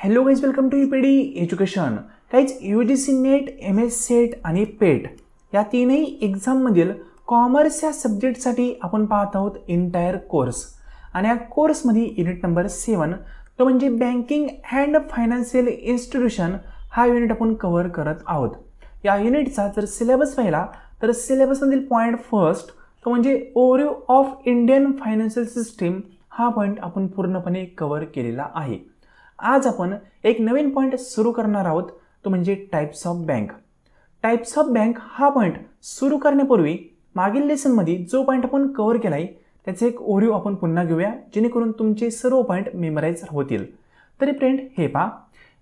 Hello guys, welcome to UPD education. Guys, UGC net, MS SET आणि PET या तीनही एक्झाममधील commerce या सब्जेक्टसाठी आपण पाहत आहोत इंटायर कोर्स. आणि या कोर्समध्ये युनिट नंबर 7 तो म्हणजे बँकिंग अँड फायनान्शियल इन्स्टिट्यूशन हा युनिट आपण कव्हर करत आहोत. या युनिटचा जर सिलेबस पाहिला तर सिलेबसमधील पॉईंट फर्स्ट तो म्हणजे overview of Indian financial system हा पॉईंट आपण पूर्णपणे कव्हर केलेला आहे. आज आपण एक नवीन पॉईंट सुरू करणार आहोत, तो म्हणजे types of bank. Types of bank हा पॉईंट सुरू करण्यापूर्वी मागील लेसनमध्ये जो पॉईंट आपण कव्हर केला आहे त्याचे एक ओव्हरव्ह्यू आपण पुन्हा घेऊया, जेणेकरून तुमचे सर्व पॉईंट मेमराईज होतील. तरी फ्रेंड, हे पहा,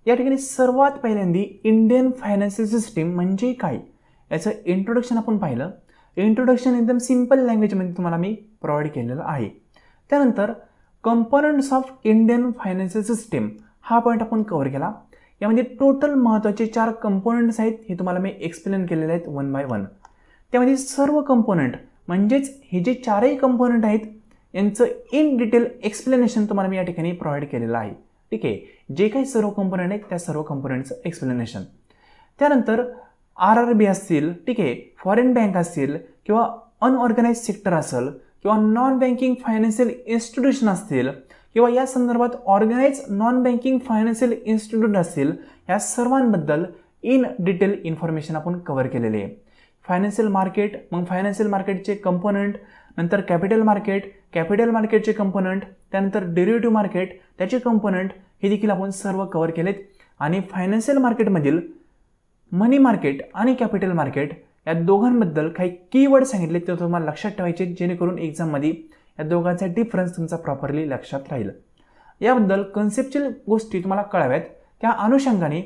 या ठिकाणी सर्वात पहिल्यांदा इंडियन फायनान्शियल सिस्टीम म्हणजे काय याचं इंट्रोडक्शन आपण पाहिलं. इंट्रोडक्शन एकदम सिंपल लँग्वेजमध्ये तुम्हाला मी प्रोव्हाइड केलेलं आहे. त्यानंतर components of Indian financial system हा पॉईंट आपण कव्हर केला. यामध्ये टोटल महत्त्वाचे 4 कंपोनंट्स आहेत, हे तुम्हाला मी एक्सप्लेन केलेले आहेत वन बाय वन. त्यामध्ये सर्व कंपोनंट म्हणजेच हे जे 4ही कंपोनंट आहेत यांचं इन डिटेल एक्सप्लेनेशन तुम्हाला मी या ठिकाणी प्रोव्हाइड केलेलं आहे. ठीक आहे, जे काही सर्व कंपोनंट आहेत त्या सर्व कंपोनंटचं एक्सप्लेनेशन. त्यानंतर RRB असतील, ठीक आहे, फॉरेन बँक असतील किंवा अनऑर्गनाइज सेक्टर असेल किंवा नॉन बँकिंग फायनान्शियल इन्स्टिट्यूशन असतील किंवा या संदर्भात organise non banking financial institute असतील, या सर्वांबद्दल इन डिटेल इन्फॉर्मेशन आपण कव्हर केलेले आहे. फायनान्शियल मार्केट, मग फायनान्शियल मार्केटचे कंपोनंट, नंतर कॅपिटल मार्केटचे कंपोनंट, त्यानंतर डेरिव्हेटिव्ह मार्केट त्याचे कंपोनंट, हे देखील आपण सर्व कव्हर केलेत. आणि फायनान्शियल मार्केटमधील मनी मार्केट आणि कॅपिटल मार्केट या दोघांबद्दल काही कीवर्ड सांगितले ते तुम्हाला लक्षात ठेवायचे, जेणेकरून एक्झाममध्ये या दोघांचा डिफरन्स तुमचा प्रॉपरली लक्षात राहील. याबद्दल कन्सेप्च्युअल गोष्टी तुम्हाला कळाव्यात, त्या अनुषंगाने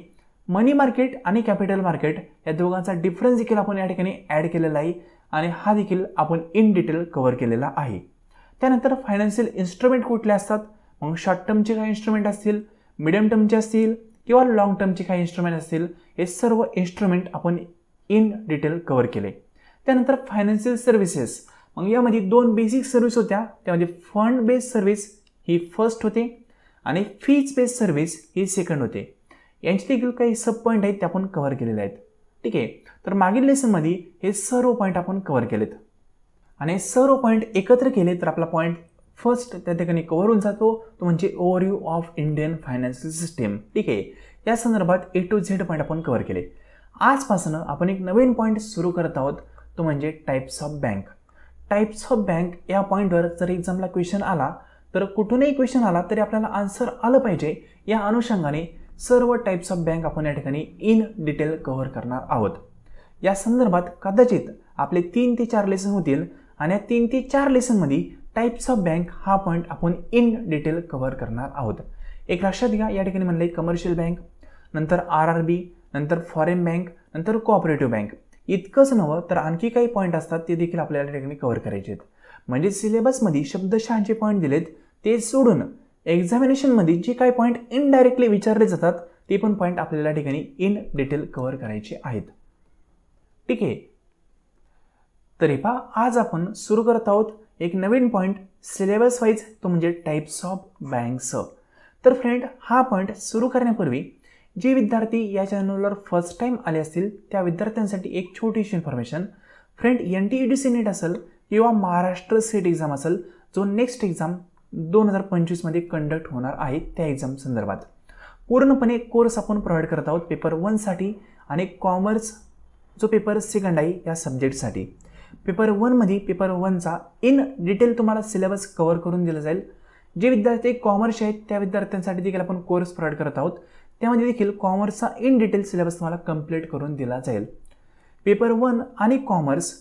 मनी मार्केट आणि कॅपिटल मार्केट या दोघांचा डिफरन्स देखील आपण या ठिकाणी ॲड केलेला आहे आणि हा देखील आपण इन डिटेल कव्हर केलेला आहे. त्यानंतर फायनान्शियल इन्स्ट्रुमेंट कुठले असतात, मग शॉर्ट टर्मचे काही इन्स्ट्रुमेंट असतील, मिडियम टर्मचे असतील किंवा लॉंग टर्मचे काही इन्स्ट्रुमेंट असतील, हे सर्व इन्स्ट्रुमेंट आपण इन डिटेल कव्हर केले. त्यानंतर फायनान्शियल सर्व्हिसेस, मग यामध्ये 2 बेसिक सर्व्हिस होत्या. त्यामध्ये फंड बेस्ड सर्व्हिस ही फर्स्ट होते आणि फीज बेस्ड सर्व्हिस ही सेकंड होते. यांचे देखील काही सब पॉईंट आहेत ते आपण कव्हर केलेले आहेत. ठीक आहे, तर मागील लेसनमध्ये हे सर्व पॉईंट आपण कव्हर केलेत आणि सर्व पॉईंट एकत्र केले तर आपला पॉईंट फर्स्ट त्या ठिकाणी कव्हर होऊन जातो, तो म्हणजे overview of Indian financial system. ठीक आहे, या संदर्भात A to Z पॉईंट आपण कव्हर केले. आजपासून आपण एक नवीन पॉईंट सुरू करत आहोत, तो म्हणजे types of bank. Types of bank या पॉईंटवर जर एक्झामला क्वेश्चन आला तर कुठूनही क्वेश्चन आला तरी आपल्याला आन्सर आलं पाहिजे, या अनुषंगाने सर्व टाइप्स ऑफ बँक आपण या ठिकाणी इन डिटेल कव्हर करणार आहोत. या संदर्भात कदाचित आपले 3 ते 4 लेसन होतील आणि या 3 ते 4 लेसनमध्ये टाइप्स ऑफ बँक हा पॉईंट आपण इन डिटेल कव्हर करणार आहोत. एक लक्षात घ्या, या ठिकाणी म्हणले कमर्शियल बँक, नंतर RRB, नंतर फॉरेन बँक, नंतर कोऑपरेटिव्ह बँक. इतकंच नव्हं तर आणखी काही पॉईंट असतात ते देखील आपल्याला या ठिकाणी कव्हर करायचे आहेत. म्हणजे सिलेबसमध्ये शब्दशः जे पॉईंट दिलेत ते सोडून एक्झामिनेशनमध्ये जे काही पॉईंट इनडायरेक्टली विचारले जातात ते पण पॉईंट आपल्याला या ठिकाणी इन डिटेल कव्हर करायचे आहेत. ठीक आहे, तरी पहा, आज आपण सुरू करत आहोत एक नवीन पॉईंट सिलेबस वाईज, तो म्हणजे टाइप्स ऑफ बँक्स. तर फ्रेंड, हा पॉईंट सुरू करण्यापूर्वी जे विद्यार्थी या चॅनलवर फर्स्ट टाइम आले असतील त्या विद्यार्थ्यांसाठी एक छोटीशी इन्फॉर्मेशन. फ्रेंड, NTUGC नेट असेल किंवा महाराष्ट्र सेट एक्झाम असेल, जो नेक्स्ट एक्झाम 2025 कंडक्ट होणार आहे, त्या एक्झाम संदर्भात पूर्णपणे कोर्स आपण प्रोव्हाइड करत आहोत पेपर 1 साठी आणि कॉमर्स जो पेपर 2 आहे या सब्जेक्टसाठी. पेपर 1 मध्ये पेपर 1चा इन डिटेल तुम्हाला सिलेबस कव्हर करून दिला जाईल. जे विद्यार्थी कॉमर्स आहेत त्या विद्यार्थ्यांसाठी देखील आपण कोर्स प्रोव्हाइड करत आहोत, त्यामध्ये देखील कॉमर्सचा इन डिटेल सिलेबस तुम्हाला कंप्लीट करून दिला जाईल. पेपर 1 आणि कॉमर्स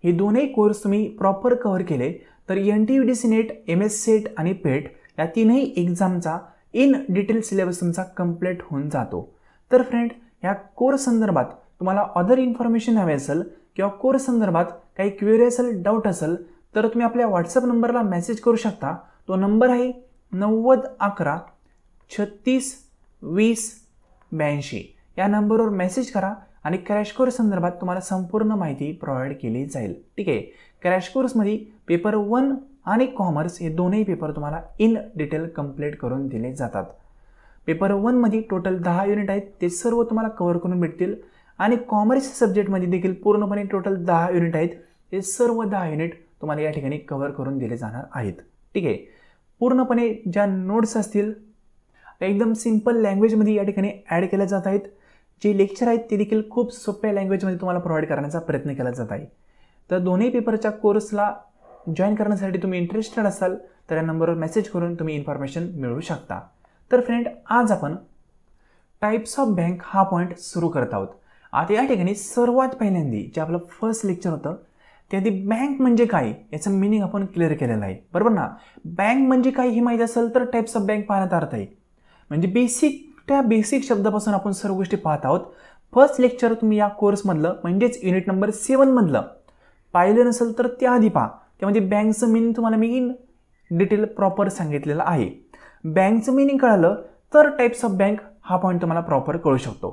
हे दोन्ही कोर्स तुम्ही प्रॉपर कव्हर केले तर NTUGC नेट, MS सेट आणि पेट या तीनही एक्झामचा इन डिटेल सिलेबस तुमचा कंप्लीट होऊन जातो. तर फ्रेंड, या कोर्स संदर्भात तुम्हाला अदर इन्फॉर्मेशन हवे असेल किंवा कोर्स संदर्भात काही क्वेरी असेल, डाऊट असेल तर तुम्ही आपल्या व्हॉट्सअप नंबरला मेसेज करू शकता. तो नंबर आहे 9011 36 20 82. या नंबरवर मेसेज करा आणि क्रॅश कोर्स संदर्भात तुम्हाला संपूर्ण माहिती प्रोव्हाइड केली जाईल. ठीक आहे, क्रॅश कोर्समध्ये पेपर 1 आणि कॉमर्स हे दोन्ही पेपर तुम्हाला इन डिटेल कंप्लीट करून दिले जातात. पेपर 1 मध्ये टोटल 10 युनिट आहेत, ते सर्व तुम्हाला कव्हर करून भेटतील आणि कॉमर्स सब्जेक्टमध्ये देखील पूर्णपणे टोटल 10 युनिट आहेत, ते सर्व 10 युनिट तुम्हाला या ठिकाणी कव्हर करून दिले जाणार आहेत. ठीक आहे. पूर्णपणे ज्या नोट्स असतील त्या एकदम सिंपल लँग्वेजमध्ये या ठिकाणी ॲड केल्या जात आहेत. जे लेक्चर आहेत ते देखील खूप सोप्या लँग्वेजमध्ये तुम्हाला प्रोव्हाइड करण्याचा प्रयत्न केला जात आहे. तर दोन्ही पेपरच्या कोर्सला जॉईन करण्यासाठी तुम्ही इंटरेस्टेड असाल तर या नंबरवर मेसेज करून तुम्ही इन्फॉर्मेशन मिळवू शकता. तर फ्रेंड, आज आपण टाइप्स ऑफ बँक हा पॉईंट सुरू करत आहोत. आता या ठिकाणी सर्वात पहिल्यांदा जे आपलं फर्स्ट लेक्चर होतं त्याआधी बँक म्हणजे काय याचं मिनिंग आपण क्लिअर केलेलं आहे, बरोबर ना. बँक म्हणजे काय हे माहीत असेल तर टाइप्स ऑफ बँक पाहण्यात अर्थ आहे. म्हणजे बेसिक शब्दापासून आपण सर्व गोष्टी पाहत आहोत. फर्स्ट लेक्चर तुम्ही या कोर्समधलं म्हणजेच युनिट नंबर 7 मधलं पाहिलं नसेल तर त्याआधी पहा. त्यामध्ये बँकचं मिनिंग तुम्हाला मी डिटेल प्रॉपर सांगितलेलं आहे. बँकचं मिनिंग कळालं तर टाइप्स ऑफ बँक हा पॉईंट तुम्हाला प्रॉपर कळू शकतो.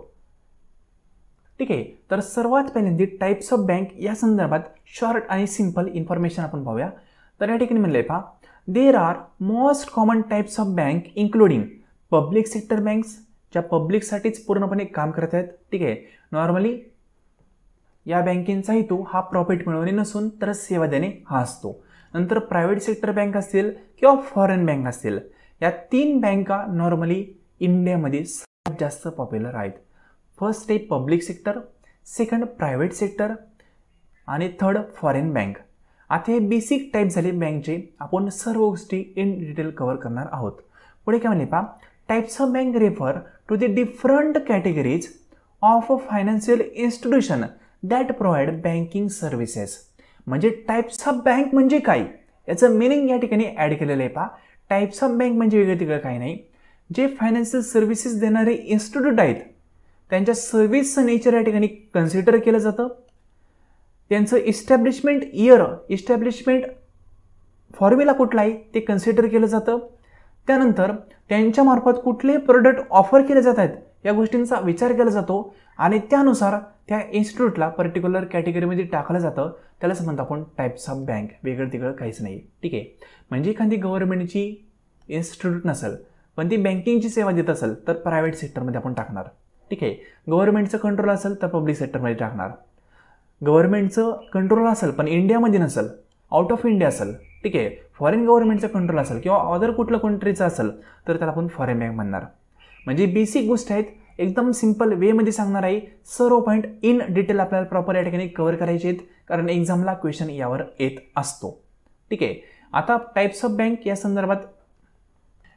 ठीक आहे. तर सर्वात पहिल्यांदा टाइप्स ऑफ बँक या संदर्भात शॉर्ट आणि सिंपल इन्फॉर्मेशन आपण पाहूया. तर या ठिकाणी म्हणलंय पहा, there are most common types of bank including public sector banks, ज्या पब्लिकसाठीच पूर्णपणे काम करत आहेत. ठीक आहे. नॉर्मली या बँकेचा हेतू हा प्रॉफिट मिळवणे नसून तर सेवा देणे हा असतो. नंतर प्रायव्हेट सेक्टर बँक असतील किंवा फॉरेन बँक असतील, या 3 बँका नॉर्मली इंडियामध्ये सर्वात जास्त पॉप्युलर आहेत. फर्स्ट आहे public sector, second private sector आणि थर्ड फॉरेन बँक. आता हे बेसिक टाईप झाले बँकचे. आपण सर्व गोष्टी इन डिटेल कव्हर करणार आहोत. पुढे काय म्हणले पहा, types of bank refer to the different categories of financial institution that provide banking services. म्हणजे टाइप्स ऑफ बँक म्हणजे काय याचं मिनिंग या ठिकाणी ॲड केलेलं आहे पहा. टाइप्स ऑफ बँक म्हणजे वेगळं तिकडं काही नाही, जे फायनान्शियल सर्व्हिसेस देणारे इन्स्टिट्यूट आहेत त्यांच्या सर्व्हिसचं नेचर या ठिकाणी कन्सिडर केलं जातं. त्यांचं इस्टॅब्लिशमेंट फॉर्म्युला कुठला आहे ते कन्सिडर केलं जातं. त्यानंतर त्यांच्यामार्फत कुठले प्रोडक्ट ऑफर केले जात आहेत या गोष्टींचा विचार केला जातो आणि त्यानुसार त्या इन्स्टिट्यूटला पर्टिक्युलर कॅटेगरीमध्ये टाकलं जातं. त्यालाच म्हणतो आपण टाइप्स ऑफ बँक. वेगळं तिकडं काहीच नाही. ठीक आहे. म्हणजे एखादी गव्हर्नमेंटची इन्स्टिट्यूट नसेल पण ती बँकिंगची सेवा देत असेल तर प्रायव्हेट सेक्टरमध्ये आपण टाकणार. ठीक आहे. गव्हर्नमेंटचं कंट्रोल असेल तर पब्लिक सेक्टरमध्ये टाकणार. गव्हर्नमेंटचं कंट्रोल असेल पण इंडियामध्ये नसेल, आउट ऑफ इंडिया असेल, ठीक आहे, फॉरेन गव्हर्नमेंटचं कंट्रोल असेल किंवा अदर कुठलं कंट्रीचं असेल तर त्याला आपण फॉरेन बँक म्हणणार. म्हणजे बेसिक गोष्ट आहेत, एकदम सिंपल वेमध्ये सांगणार आहे. सर्व पॉईंट इन डिटेल आपल्याला प्रॉपर या ठिकाणी कव्हर करायचे आहेत कारण एक्झामला क्वेश्चन यावर येत असतो. ठीक आहे. आता टाइप्स ऑफ बँक या संदर्भात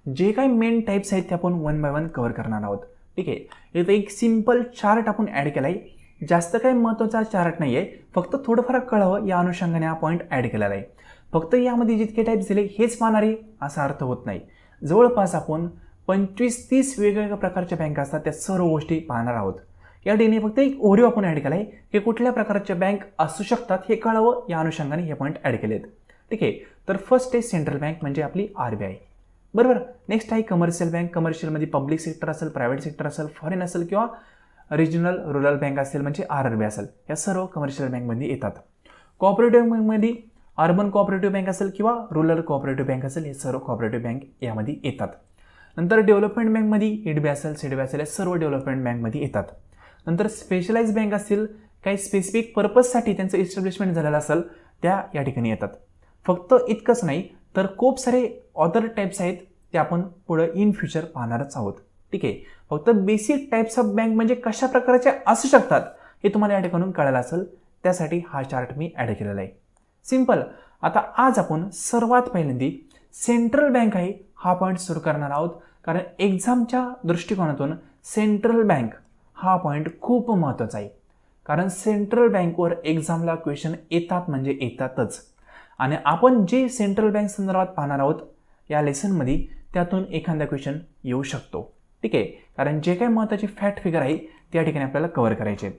जे काही मेन टाइप्स आहेत ते आपण 1 बाय 1 कव्हर करणार आहोत. ठीक आहे. इथं एक सिंपल चार्ट आपण ॲड केला आहे. जास्त काही महत्त्वाचा चार्ट नाही आहे, फक्त थोडंफार कळावं या अनुषंगाने हा पॉईंट ॲड केलेला आहे. फक्त यामध्ये जितके टाइप्स दिले हेच पाहणार आहे असा अर्थ होत नाही. जवळपास आपण 25-30 वेगवेगळ्या प्रकारच्या बँका असतात त्या सर्व गोष्टी पाहणार आहोत. या ठिकाणी फक्त एक ओव्हरव्ह्यू आपण ॲड केला आहे की कुठल्या प्रकारच्या बँक असू शकतात हे कळावं या अनुषंगाने हे पॉईंट ॲड केले आहेत. ठीक आहे. तर फर्स्ट आहे सेंट्रल बँक म्हणजे आपली RBI, बरोबर. नेक्स्ट आहे कमर्शियल बँक. कमर्शियलमध्ये पब्लिक सेक्टर असेल, प्रायव्हेट सेक्टर असेल, फॉरेन असेल किंवा रिजनल रूरल बँक असेल म्हणजे RRB असेल, या सर्व कमर्शियल बँकमध्ये येतात. कोऑपरेटिव्ह बँकमध्ये अर्बन कोऑपरेटिव्ह बँक असेल किंवा रूरल कोऑपरेटिव्ह बँक असेल, हे सर्व कोऑपरेटिव्ह बँक यामध्ये येतात. नंतर डेव्हलपमेंट बँकमध्ये EDB असेल, CDB असेल, या सर्व डेव्हलपमेंट बँकमध्ये येतात. नंतर स्पेशलाइज बँक असतील, काही स्पेसिफिक पर्पजसाठी त्यांचं इस्टॅब्लिशमेंट झालेलं असेल त्या या ठिकाणी येतात. फक्त इतकंच नाही तर खूप सारे अदर टाइप्स आहेत ते आपण पुढे इन फ्युचर पाहणारच आहोत. ठीक आहे. फक्त बेसिक टाइप्स ऑफ बँक म्हणजे कशा प्रकारच्या असू शकतात हे तुम्हाला या ठिकाणून कळायला असेल, त्यासाठी हा चार्ट मी ॲड केलेला आहे. सिंपल. आता आज आपण सर्वात पहिल्यांदा सेंट्रल बँक आहे हा पॉईंट सुरू करणार आहोत कारण एक्झामच्या दृष्टिकोनातून सेंट्रल बँक हा पॉईंट खूप महत्त्वाचा आहे. कारण सेंट्रल बँकवर एक्झामला क्वेश्चन येतात म्हणजे येतातच आणि आपण जे सेंट्रल बँक संदर्भात पाहणार आहोत या लेसनमध्ये त्यातून एखादा क्वेश्चन येऊ शकतो. ठीक आहे. कारण जे काही महत्त्वाचे फॅक्ट फिगर आहे त्या ठिकाणी आपल्याला कव्हर करायचे आहेत.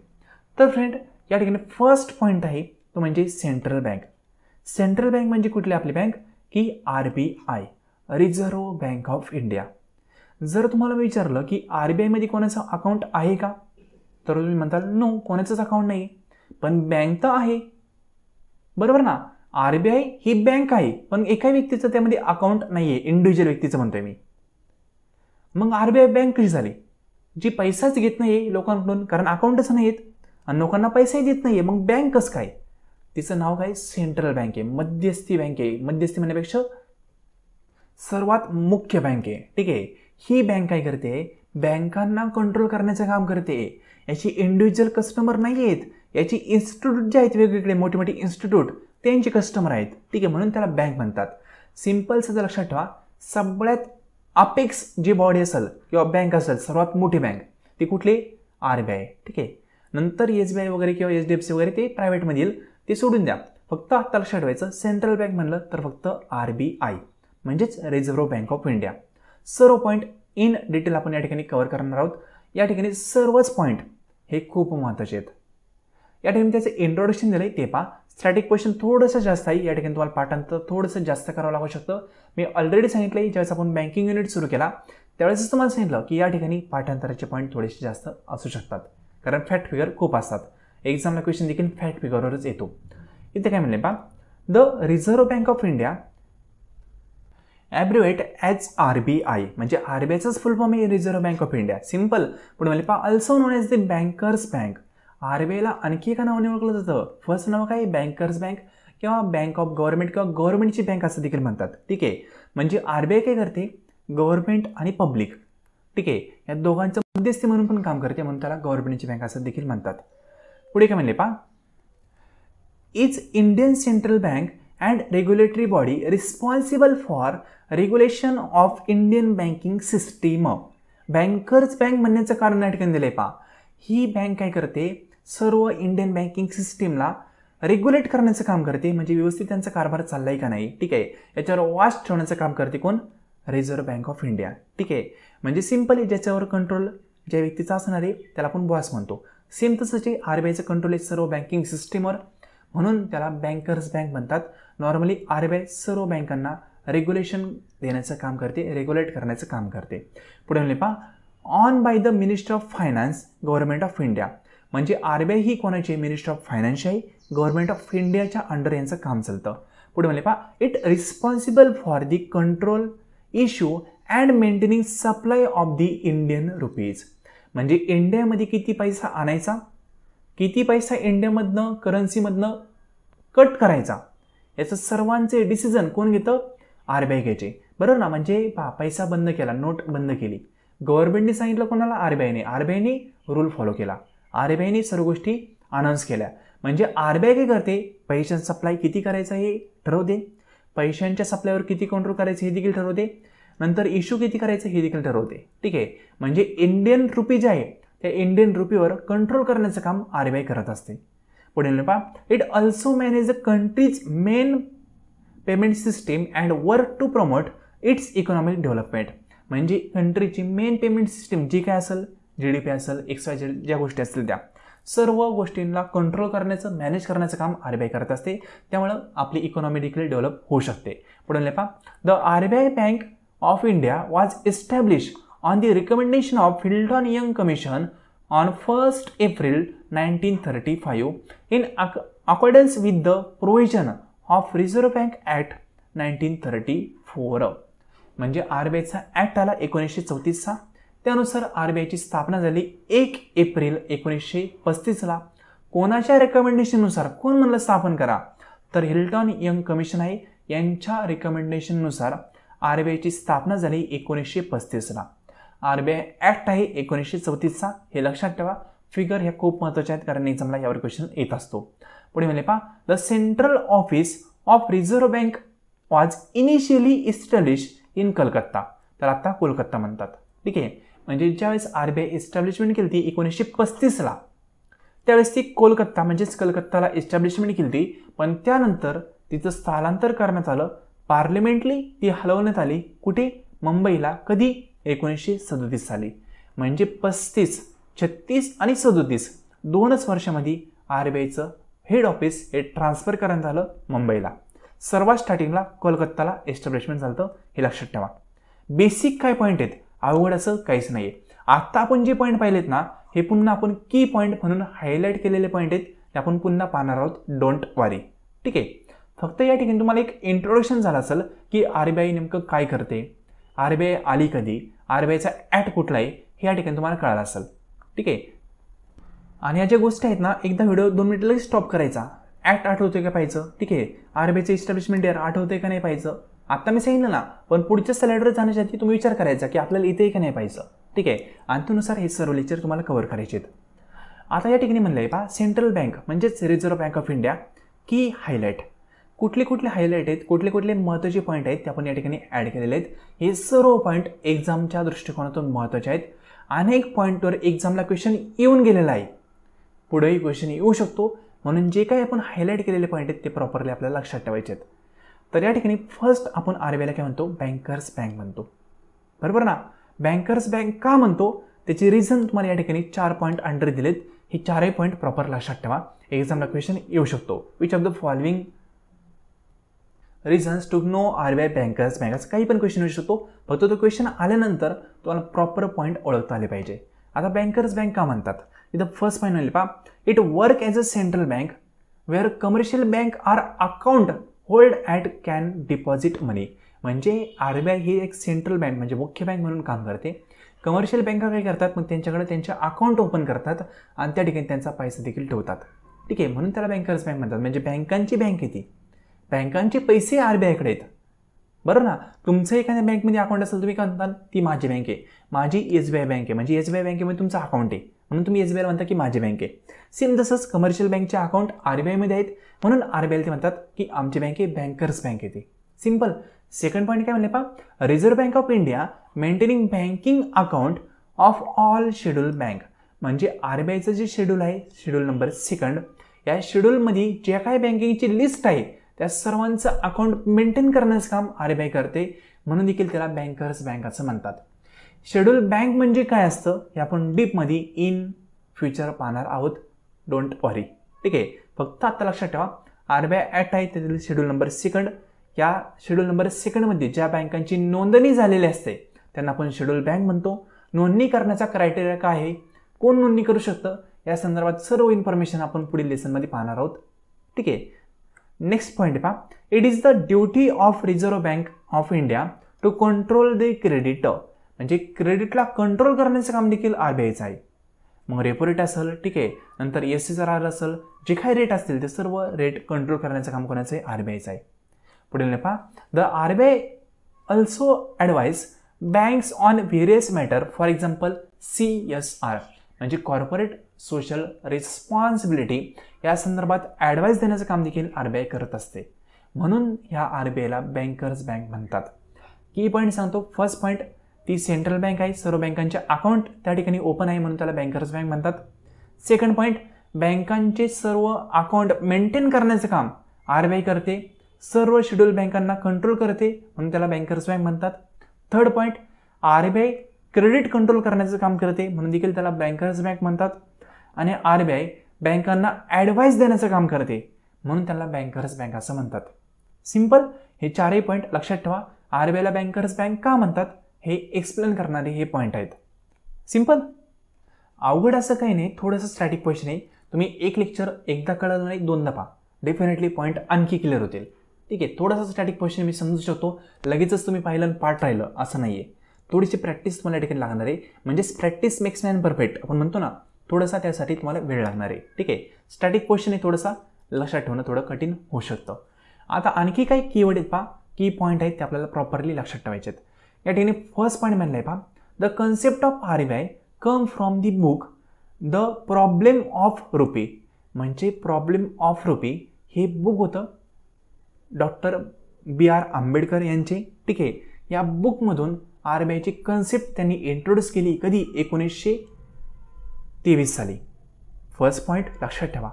तर फ्रेंड, या ठिकाणी फर्स्ट पॉईंट आहे तो म्हणजे सेंट्रल बँक. सेंट्रल बँक म्हणजे कुठली आपली बँक की RBI, reserve bank of India. जर तुम्हाला विचारलं की RBI मध्ये कोणाचं अकाउंट आहे का तर तुम्ही म्हणताल नो, कोणाचंच अकाउंट नाही. पण बँक तर आहे, बरोबर ना. RBI ही बँक आहे पण एका व्यक्तीचं त्यामध्ये अकाउंट नाही आहे, इंडिव्हिज्युअल व्यक्तीचं म्हणतोय मी. मग आरबीआय बँक कशी झाली? जी पैसाच घेत नाही लोकांकडून, कारण अकाउंटच नाही येत आणि लोकांना पैसाही देत नाहीये, मग बँक कसं काय? तिचं नाव काय? सेंट्रल बँक आहे, मध्यस्थी बँक आहे. मध्यस्थी म्हणण्यापेक्षा सर्वात मुख्य बँक आहे. ठीक आहे, ही बँक काय करते? बँकांना कंट्रोल करण्याचं काम करते. याची इंडिव्हिज्युअल कस्टमर नाही आहेत, याची इन्स्टिट्यूट जे आहेत वेगवेगळे मोठे मोठे इन्स्टिट्यूट त्यांचे कस्टमर आहेत. ठीक आहे, म्हणून त्याला बँक म्हणतात. सिंपल सध्या लक्षात ठेवा, सगळ्यात अपेक्स जी बॉडी असेल किंवा बँक असेल सर्वात मोठी बँक ती कुठली? आरबीआय. ठीक आहे, नंतर एसबीआय वगैरे किंवा एचडीएफसी वगैरे ते प्रायव्हेटमध्ये येईल, ते सोडून द्या. फक्त आता लक्षात ठेवायचं, सेंट्रल बँक म्हणलं तर फक्त आरबीआय म्हणजेच रिझर्व्ह बँक ऑफ इंडिया. सर्व पॉईंट इन डिटेल आपण या ठिकाणी कव्हर करणार आहोत. या ठिकाणी सर्वच पॉईंट हे खूप महत्त्वाचे आहेत. या ठिकाणी त्याचं इंट्रोडक्शन दिलं आहे ते पहा. स्टॅटिक क्वेश्चन थोडंसं जास्त आहे, या ठिकाणी तुम्हाला पाठांतर थोडंसं जास्त करावं लागू शकतं. मी ऑलरेडी सांगितलं आहे, ज्यावेळेस आपण बँकिंग युनिट सुरू केला त्यावेळेसच तुम्हाला सांगितलं की या ठिकाणी पाठांतराचे पॉईंट थोडेसे जास्त असू शकतात, कारण फॅक्ट फिगर खूप असतात. एक्झामला क्वेश्चन देखील फॅक्ट फिगरवरच येतो. इथे काय म्हणले पहा, the reserve bank of India abbreviate as RBI, म्हणजे आरबीआयचाच फुल फॉर्म आहे reserve bank of India. Simple. पुढे म्हणले पहा, also known as the bankers bank. आरबीआयला आणखी एका नावाने ओळखलं जातं. फर्स्ट नाव काय? बँकर्स बँक किंवा बँक ऑफ गव्हर्नमेंट किंवा गव्हर्नमेंटची बँक असं देखील म्हणतात. ठीक आहे, म्हणजे आरबीआय काय करते? गव्हर्नमेंट आणि पब्लिक, ठीक आहे, या दोघांचं मध्यस्थी म्हणून पण काम करते, म्हणून त्याला गव्हर्नमेंटची बँक असं देखील म्हणतात. पुढे काय म्हणले पहा, is Indian central bank and regulatory body responsible for regulation of Indian banking system. Bankers bank म्हणण्याचं कारण या ठिकाणी दिलंय पहा. ही बँक काय करते? सर्व इंडियन बँकिंग सिस्टीमला रेग्युलेट करण्याचं काम करते, म्हणजे व्यवस्थित त्यांचा कारभार चाललाय का नाही, ठीक आहे, याच्यावर वॉच ठेवण्याचं काम करते कोण? Reserve bank of India. ठीक आहे, म्हणजे सिंपली ज्याच्यावर कंट्रोल ज्या व्यक्तीचा असणार आहे त्याला आपण बॉस म्हणतो. सेम तसंच आहे आरबीआयचं कंट्रोल आहे सर्व बँकिंग सिस्टीमवर, म्हणून त्याला बँकर्स बँक म्हणतात. नॉर्मली आरबीआय सर्व बँकांना रेग्युलेशन देण्याचं काम करते, रेग्युलेट करण्याचं काम करते. पुढे म्हणले पहा, on by the minister of finance government of India, म्हणजे आरबीआय ही कोणाची? मिनिस्टर ऑफ फायनान्स आहे, गव्हर्नमेंट ऑफ इंडियाच्या अंडर यांचं काम चालतं. पुढे म्हणले पहा, it responsible for the control issue and maintaining supply of the Indian rupees, म्हणजे इंडियामध्ये किती पैसा आणायचा, किती पैसा इंडियामधनं करन्सीमधनं कट करायचा, याचं सर्वांचे डिसिजन कोण घेतं? आरबीआय घ्यायचे, बरोबर ना. म्हणजे पहा, पैसा बंद केला, नोट बंद केली, गव्हर्नमेंटने सांगितलं कोणाला? आरबीआयने. आरबीआयने रूल फॉलो केला, आरबीआयने सर्व गोष्टी अनाऊन्स केल्या. म्हणजे आरबीआय काय करते? पैशांचा सप्लाय किती करायचा हे ठरवते, पैशांच्या सप्लायवर किती कंट्रोल करायचं हे देखील ठरवते, नंतर इश्यू किती करायचं हे देखील ठरवते. ठीक आहे, म्हणजे इंडियन रुपी जे आहे त्या इंडियन रुपीवर कंट्रोल करण्याचं काम आरबीआय करत असते. पुढे पहा, it also manage the country's main payment system and work to promote its economic development, म्हणजे कंट्रीची मेन पेमेंट सिस्टीम जी काय असेल, जीडीपी असेल, XYZ ज्या गोष्टी असतील त्या सर्व गोष्टींना कंट्रोल करण्याचं, मॅनेज करण्याचं काम आरबीआय करत असते. त्यामुळं आपली इकॉनॉमी देखील डेव्हलप होऊ शकते. पुढे पहा, the RBI bank of India was establish on the recommendation of Hilton young commission on 1 April 1935 in accordance with the provision of Reserve bank act 1934, म्हणजे आरबीआयचा ॲक्ट आला 1934चा, त्यानुसार आरबीआयची स्थापना झाली 1 एप्रिल 1935ला. कोणाच्या रेकमेंडेशननुसार? कोण म्हणलं स्थापन करा? तर हिल्टन यंग कमिशन आहे, यांच्या रिकमेंडेशननुसार आरबीआयची स्थापना झाली 1935ला. आरबीआय ॲक्ट आहे 1934चा, हे लक्षात ठेवा. फिगर ह्या खूप महत्त्वाच्या आहेत, कारण एक्झामला यावर क्वेश्चन येत असतो. पुढे म्हणले पहा, the central office of Reserve Bank was initially establish in Calcutta, तर आता कोलकाता म्हणतात. ठीक आहे, म्हणजे ज्यावेळेस आरबीआय इस्टॅब्लिशमेंट केली ती 1935ला, त्यावेळेस ती कोलकाता म्हणजेच कलकत्ताला इस्टॅब्लिशमेंट केली ती, पण त्यानंतर तिचं स्थलांतर करण्यात आलं, पार्लिमेंटली ती हलवण्यात आली कुठे? मुंबईला. कधी? 1937 साली. म्हणजे 35, 36 आणि 37 दोनच वर्षामध्ये आरबीआयचं हेड ऑफिस हे ट्रान्सफर करण्यात आलं मुंबईला. सर्वात स्टार्टिंगला कोलकाताला एस्टॅब्लिशमेंट झालं, हे लक्षात ठेवा. बेसिक काय पॉईंट आहेत, अवघड असं काहीच नाही आहे. आत्ता आपण जे पॉईंट पाहिलेत ना, हे पुन्हा आपण की पॉईंट म्हणून हायलाईट केलेले पॉईंट आहेत, ते आपण पुन्हा पाहणार आहोत. डोंट वरी. ठीक आहे, फक्त या ठिकाणी तुम्हाला एक इंट्रोडक्शन झालं असेल की आरबीआय नेमकं काय करते, RBI आली कधी, RBIचा ॲक्ट कुठला आहे हे या ठिकाणी तुम्हाला कळालं असेल. ठीक आहे. आणि या ज्या गोष्टी आहेत ना, एकदा व्हिडिओ 2 मिनिटं लगेच स्टॉप करायचा. ॲक्ट आठवतोय का पाहिजे. ठीक आहे. RBIचं इस्टॅब्लिशमेंट इयर आठवतोय का नाही पाहिजे. आता मी सांगितलं ना, पण पुढच्या स्लाइडवर जाण्याच्या आधी तुम्ही विचार करायचा की आपल्याला इथे का नाही पाहिजे. ठीक आहे. आणि त्यानुसार हे सर्व लेक्चर तुम्हाला कव्हर करायचे आहेत. आता या ठिकाणी म्हणलं आहे पहा, सेंट्रल बँक म्हणजेच रिझर्व्ह बँक ऑफ इंडिया की हायलाईट. कुठले कुठले हायलाईट आहेत, कुठले कुठले महत्त्वाचे पॉईंट आहेत ते आपण या ठिकाणी ॲड केलेले आहेत. हे सर्व पॉईंट एक्झामच्या दृष्टिकोनातून महत्त्वाचे आहेत. अनेक पॉईंटवर एक्झामला क्वेश्चन येऊन गेलेला आहे, पुढेही क्वेश्चन येऊ शकतो. म्हणून जे काही आपण हायलाईट केलेले पॉईंट आहेत ते प्रॉपरली आपल्याला लक्षात ठेवायचे आहेत. तर या ठिकाणी फर्स्ट आपण RBIला काय म्हणतो, बँकर्स बँक म्हणतो. बरोबर ना. बँकर्स बँक का म्हणतो त्याची रिझन तुम्हाला या ठिकाणी 4 पॉईंट अंडर दिलेत. हे 4ही पॉईंट प्रॉपर लक्षात ठेवा, एक्झामला क्वेश्चन येऊ शकतो. Which of the following reasons to know RBI bankers bank, असं काही पण क्वेश्चन येऊ शकतो. फक्त तो क्वेश्चन आल्यानंतर तुम्हाला प्रॉपर पॉईंट ओळखता आले पाहिजे. आता बँकर्स बँक का म्हणतात, इथं फर्स्ट पॉईंट म्हणले पहा, it work as a central bank where commercial bank are account hold at can deposit money. म्हणजे RBI ही एक सेंट्रल बँक म्हणजे मुख्य बँक म्हणून काम करते. कमर्शियल बँका काय करतात, मग त्यांच्याकडे त्यांचे अकाउंट ओपन करतात आणि त्या ठिकाणी त्यांचा पैसा देखील ठेवतात. ठीक आहे. म्हणून त्याला बँकर्स बँक म्हणतात. म्हणजे बँकांची बँक आहे ती, बँकांचे पैसे RBIकडे आहेत. बरं ना. तुमचं एखाद्या बँकमध्ये अकाउंट असेल, तुम्ही काय म्हणता, ती माझी बँक आहे, माझी SBI बँक आहे, म्हणजे SBI बँकेमध्ये तुमचं अकाउंट आहे म्हणून तुम्ही SBIला म्हणता की माझी बँक आहे. सेम तसंच कमर्शियल बँकचे अकाउंट RBIमध्ये आहेत म्हणून RBIला ते म्हणतात की आमची बँक आहे, बँकर्स बँक आहे ती. सिम्पल. सेकंड पॉईंट काय म्हणले पहा, reserve bank of India maintaining banking account of all schedule bank. म्हणजे RBIचं जे शेड्यूल आहे, शेड्यूल नंबर 2, या शेड्यूलमध्ये ज्या काही बँकिंगची लिस्ट आहे त्या सर्वांचं अकाउंट मेंटेन करण्याचं काम RBI करते. म्हणून देखील त्याला बँकर्स बँक असं म्हणतात. शेड्यूल बँक म्हणजे काय असतं हे आपण डीपमध्ये इन फ्युचर पाहणार आहोत. डोंट वरी. ठीक आहे. फक्त आता लक्षात ठेवा, RBI ॲक्ट आहे त्यातील शेड्यूल नंबर 2. या शेड्यूल नंबर 2मध्ये ज्या बँकांची नोंदणी झालेली असते त्यांना आपण शेड्यूल बँक म्हणतो. नोंदणी करण्याचा क्रायटेरिया काय आहे, कोण नोंदणी करू शकतं, या संदर्भात सर्व इन्फॉर्मेशन आपण पुढील लेसनमध्ये पाहणार आहोत. ठीक आहे. नेक्स्ट पॉईंट पहा, it is the duty of Reserve bank of India to control the credit. म्हणजे क्रेडिटला कंट्रोल करण्याचं काम देखील RBIचं आहे. मग रेपो रेट असेल, ठीक आहे, नंतर SSR असेल, जे काही रेट असतील ते सर्व रेट कंट्रोल करण्याचं काम कोणाचं आहे, RBIचं आहे. पुढील पहा, the RBI also advise banks on various matter, for example CSR म्हणजे कॉर्पोरेट सोशल रिस्पॉन्सिबिलिटी, या संदर्भात ॲडवाइस देण्याचं काम देखील RBI करत असते. म्हणून ह्या RBIला बँकर्स बँक म्हणतात. की पॉईंट सांगतो. फर्स्ट पॉईंट, ती सेंट्रल बँक आहे, सर्व बँकांचे अकाउंट त्या ठिकाणी ओपन आहे म्हणून त्याला बँकर्स बँक म्हणतात. सेकंड पॉईंट, बँकांचे सर्व अकाउंट मेंटेन करण्याचं काम RBI करते, सर्व शेड्यूल बँकांना कंट्रोल करते म्हणून त्याला बँकर्स बँक म्हणतात. Third point, RBI credit control करण्याचं काम करते म्हणून देखील त्याला बँकर्स बँक म्हणतात. आणि RBI बँकांना ॲडवाइस देण्याचं काम करते म्हणून त्याला बँकर्स बँक असं म्हणतात. सिम्पल. हे 4ही पॉईंट लक्षात ठेवा. RBIला बँकर्स बँक का म्हणतात हे एक्सप्लेन करणारे हे पॉईंट आहेत. सिम्पल. अवघड असं काही नाही, थोडंसं स्टॅटिक क्वेश्चन आहे. तुम्ही एक लेक्चर एकदा कळलं नाही, 2दा पहा, डेफिनेटली पॉईंट आणखी क्लिअर होतील. ठीक आहे. थोडासा स्टॅटिक क्वेश्चन मी समजू शकतो, लगेचच तुम्ही पाहिलं आणि पाठ राहिलं असं नाही आहे. थोडीशी प्रॅक्टिस तुम्हाला या ठिकाणी लागणार आहे. म्हणजेच प्रॅक्टिस मेक्स मॅन परफेक्ट आपण म्हणतो ना, थोडासा त्यासाठी तुम्हाला वेळ लागणार आहे. ठीक आहे. स्टॅटिक क्वेश्चन आहे, थोडासा लक्षात ठेवणं थोडं कठीण होऊ शकतं. आता आणखी काही कीवर्ड आहेत पहा, की पॉईंट आहेत ते आपल्याला प्रॉपरली लक्षात ठेवायचे आहेत. या ठिकाणी फर्स्ट पॉईंट म्हणलं आहे पहा, the concept of RBI come from the book the problem of rupee. म्हणजे प्रॉब्लेम ऑफ रुपी हे बुक होतं डॉक्टर BR आंबेडकर यांचे. ठीक आहे. या बुकमधून RBIची कन्सेप्ट त्यांनी इंट्रोड्यूस केली कधी, 1923 साली. फर्स्ट पॉईंट लक्षात ठेवा.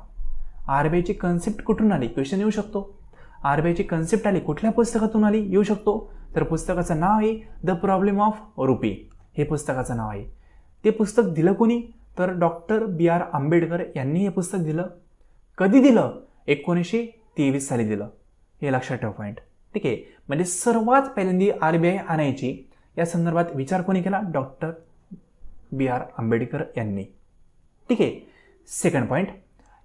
RBIची कन्सेप्ट कुठून आली, क्वेश्चन येऊ शकतो. RBIची कन्सेप्ट आली कुठल्या पुस्तकातून आली, येऊ शकतो. तर पुस्तकाचं नाव आहे द प्रॉब्लेम ऑफ रुपी, हे पुस्तकाचं नाव आहे. ते पुस्तक दिलं कोणी, तर डॉक्टर BR आंबेडकर यांनी हे पुस्तक दिलं. कधी दिलं, 1923 साली दिलं. हे लक्षात ठेवा पॉईंट. ठीक आहे. म्हणजे सर्वात पहिल्यांदी RBI आणायची या संदर्भात विचार कोणी केला, डॉक्टर BR आंबेडकर यांनी. ठीक आहे. सेकंड पॉईंट,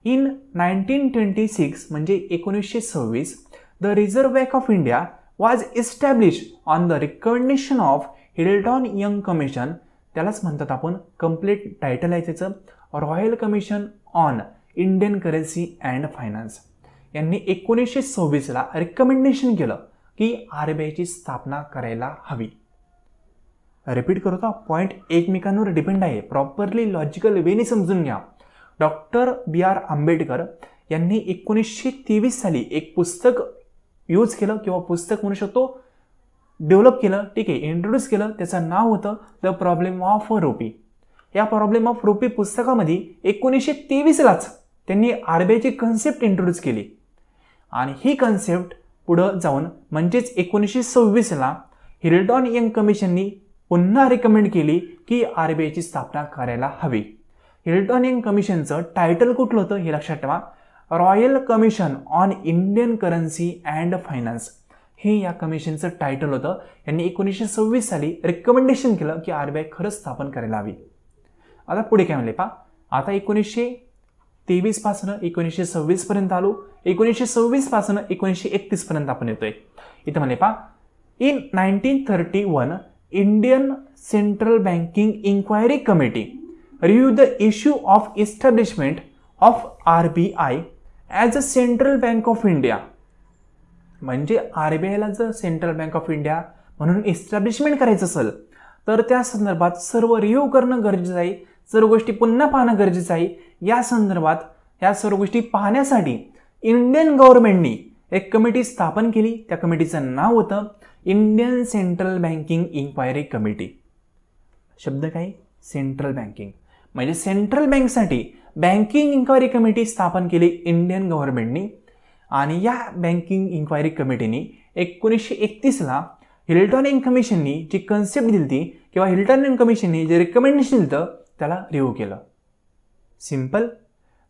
इन 1926 म्हणजे 1926 the reserve bank of India was establish on the recommendation of Hilton young commission, त्यालाच म्हणतात आपण, कंप्लीट टायटल आहे त्याचं royal commission on Indian currency and finance. यांनी 1926ला रिकमेंडेशन केलं की RBIची स्थापना करायला हवी. रिपीट करतो, पॉईंट एकमेकांवर डिपेंड आहे, प्रॉपरली लॉजिकल वेने समजून घ्या. Doctor B.R. आंबेडकर यांनी 1923 साली एक पुस्तक यूज केलं किंवा पुस्तक म्हणू शकतो डेव्हलप केलं, ठीक आहे, इंट्रोड्यूस केलं. त्याचं नाव होतं द प्रॉब्लेम ऑफ रुपी. या प्रॉब्लेम ऑफ रुपी पुस्तकामध्ये 1923लाच त्यांनी RBIची कन्सेप्ट इंट्रोड्यूस केली आणि ही कन्सेप्ट पुढं जाऊन म्हणजेच 1926ला हिल्टन यंग कमिशननी पुन्हा रिकमेंड केली की RBIची स्थापना करायला हवी. हिल्टन यंग कमिशनचं टायटल कुठलं होतं हे लक्षात ठेवा, royal commission on Indian currency and finance. हे या कमिशनचं टायटल होतं. यांनी 1926 साली रिकमेंडेशन केलं की RBI खरंच स्थापन करायला हवी. आता पुढे काय म्हणले पहा, आता 1923 पासून 1926 पर्यंत आलो. 1926 पासून 1931 पर्यंत आपण येतोय. इथं म्हणले पहा, in 1931 Indian central banking inquiry committee review the issue of establishment of RBI as a central bank of India. म्हणजे RBIला जर सेंट्रल बँक ऑफ इंडिया म्हणून इस्टॅब्लिशमेंट करायचं असेल तर त्या संदर्भात सर्व रिव्ह्यू करणं गरजेचं आहे, सर्व गोष्टी पुन्हा पाहणं गरजेचं आहे. या संदर्भात या सर्व गोष्टी पाहण्यासाठी इंडियन गव्हर्नमेंटनी एक कमिटी स्थापन केली. त्या कमिटीचं नाव होतं Indian central banking inquiry committee. शब्द काय, सेंट्रल बँकिंग, म्हणजे सेंट्रल बँकसाठी बँकिंग इन्क्वायरी कमिटी स्थापन केली इंडियन गव्हर्नमेंटनी. आणि या बँकिंग इन्क्वायरी कमिटीने 1931ला हिल्टन यंग कमिशननी जी कन्सेप्ट दिली ती किंवा हिल्टन यंग कमिशननी जे रिकमेंडेशन दिलं त्याला रिव्ह्यू केलं. सिम्पल.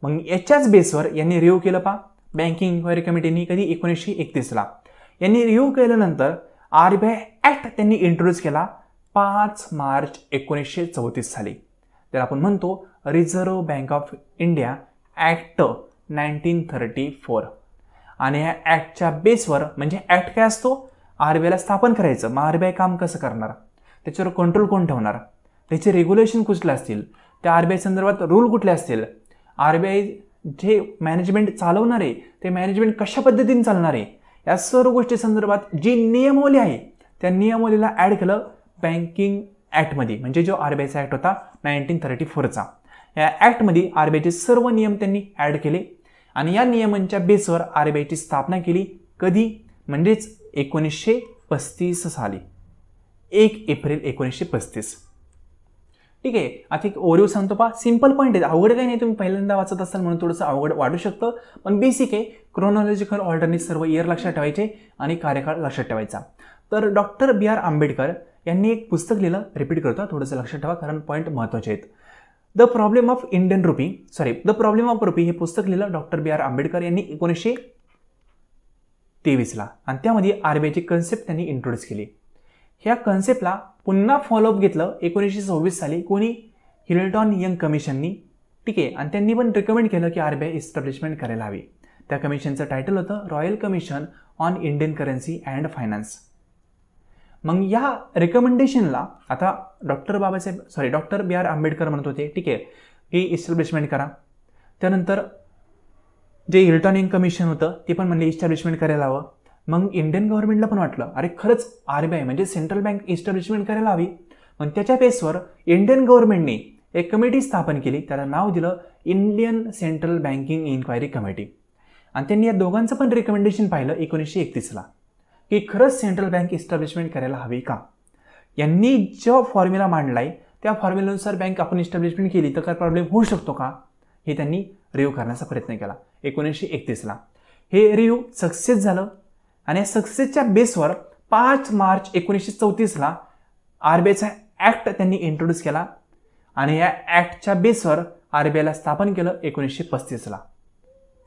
मग याच्याच बेसवर यांनी रिव्ह्यू केलं पहा बँकिंग इन्क्वायरी कमिटीने. कधी 1931ला यांनी रिव्ह्यू केल्यानंतर RBI ॲक्ट त्यांनी इंट्रोड्यूस केला 5 मार्च 1934 साली. त्याला आपण म्हणतो reserve bank of India act 1934. आणि या ॲक्टच्या बेसवर, म्हणजे ॲक्ट काय असतो, RBIला स्थापन करायचं, मग RBI काम कसं करणार, त्याच्यावर कंट्रोल कोण ठेवणार, त्याचे रेग्युलेशन कुठले असतील, त्या RBI संदर्भात रूल कुठले असतील, RBI जे मॅनेजमेंट चालवणार आहे ते मॅनेजमेंट कशा पद्धतीने चालणार आहे, या सर्व गोष्टी संदर्भात जी नियमावली आहे त्या नियमावलीला ॲड केलं बँकिंग ॲक्टमध्ये. म्हणजे जो RBIचा ॲक्ट होता 1934चा, या ॲक्टमध्ये RBIचे सर्व नियम त्यांनी ॲड केले आणि या नियमांच्या बेसवर RBIची स्थापना केली. कधी, म्हणजेच 1935 साली, 1 एप्रिल 1935. ठीक आहे. आता एक ओरिओ सांगतो पहा, सिंपल पॉईंट आहे, अवघड काही नाही. तुम्ही पहिल्यांदा वाचत असाल म्हणून थोडंसं अवघड वाटू शकतं, पण बेसिक आहे. क्रोनॉलॉजिकल ऑर्डरने सर्व इयर लक्षात ठेवायचे आणि कार्यकाळ लक्षात ठेवायचा. तर डॉक्टर B.R. आंबेडकर यांनी एक पुस्तक लिहिलं, रिपीट करतो, थोडंसं लक्षात ठेवा कारण पॉईंट महत्त्वाचे आहेत. The problem of problem of rupee हे पुस्तक लिहिलं डॉक्टर B.R. आंबेडकर यांनी 1923ला आणि त्यामध्ये RBIची कन्सेप्ट त्यांनी इंट्रोड्यूस केली. ह्या कन्सेप्टला पुन्हा फॉलोअप घेतलं 1926 साली कोणी, हिल्टन यंग कमिशननी. ठीक आहे. आणि त्यांनी पण रिकमेंड केलं की RBI इस्टॅब्लिशमेंट करायला हवी. त्या कमिशनचं टायटल होतं royal commission on Indian currency and finance. मग या रिकमेंडेशनला आता डॉक्टर B.R. आंबेडकर म्हणत होते, ठीक आहे, ही इस्टॅब्लिशमेंट करा. त्यानंतर जे हिल्टन यंग कमिशन होतं ते पण म्हणले इस्टॅब्लिशमेंट करायला हवं. मग इंडियन गव्हर्नमेंटला पण वाटलं अरे खरंच RBI म्हणजे सेंट्रल बँक इस्टॅब्लिशमेंट करायला हवी. मग त्याच्या बेसवर इंडियन गव्हर्नमेंटने एक कमिटी स्थापन केली, त्याला नाव दिलं Indian central banking inquiry committee. आणि त्यांनी या दोघांचं पण रिकमेंडेशन पाहिलं 1931ला की खरंच सेंट्रल बँक इस्टॅब्लिशमेंट करायला हवी का. यांनी जो फॉर्म्युला मांडलाय त्या फॉर्म्युल्यानुसार बँक आपण इस्टॅब्लिशमेंट केली तर काय प्रॉब्लेम होऊ शकतो का, हे त्यांनी रिव्ह्यू करण्याचा प्रयत्न केला 1931ला. हे रिव्ह्यू सक्सेस झालं आणि या सक्सेसच्या बेसवर 5 मार्च 1934ला RBIचा ॲक्ट त्यांनी इंट्रोड्यूस केला आणि या ॲक्टच्या बेसवर RBIला स्थापन केलं 1935ला.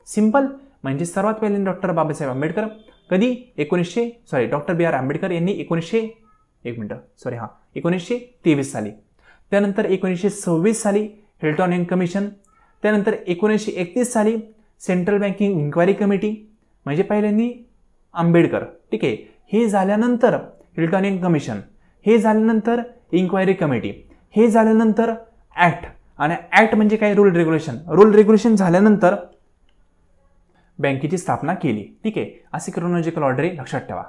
सिंपल. म्हणजे सर्वात पहिल्यांदा डॉक्टर बाबासाहेब आंबेडकर कधी डॉक्टर B.R. आंबेडकर यांनी 1923 साली. त्यानंतर 1926 साली हिल्टन यंग कमिशन. त्यानंतर 1931 साली सेंट्रल बँकिंग इन्क्वायरी कमिटी, म्हणजे पहिल्यांदा आंबेडकर. ठीक आहे. हे झाल्यानंतर इलेक्ट्रॉनिक कमिशन, हे झाल्यानंतर इन्क्वायरी कमिटी, हे झाल्यानंतर ऍक्ट, आणि ऍक्ट म्हणजे काय, रूल रेग्युलेशन. रूल रेग्युलेशन झाल्यानंतर बँकेची स्थापना केली. ठीक आहे, असे क्रोनॉलॉजिकल ऑर्डर लक्षात ठेवा.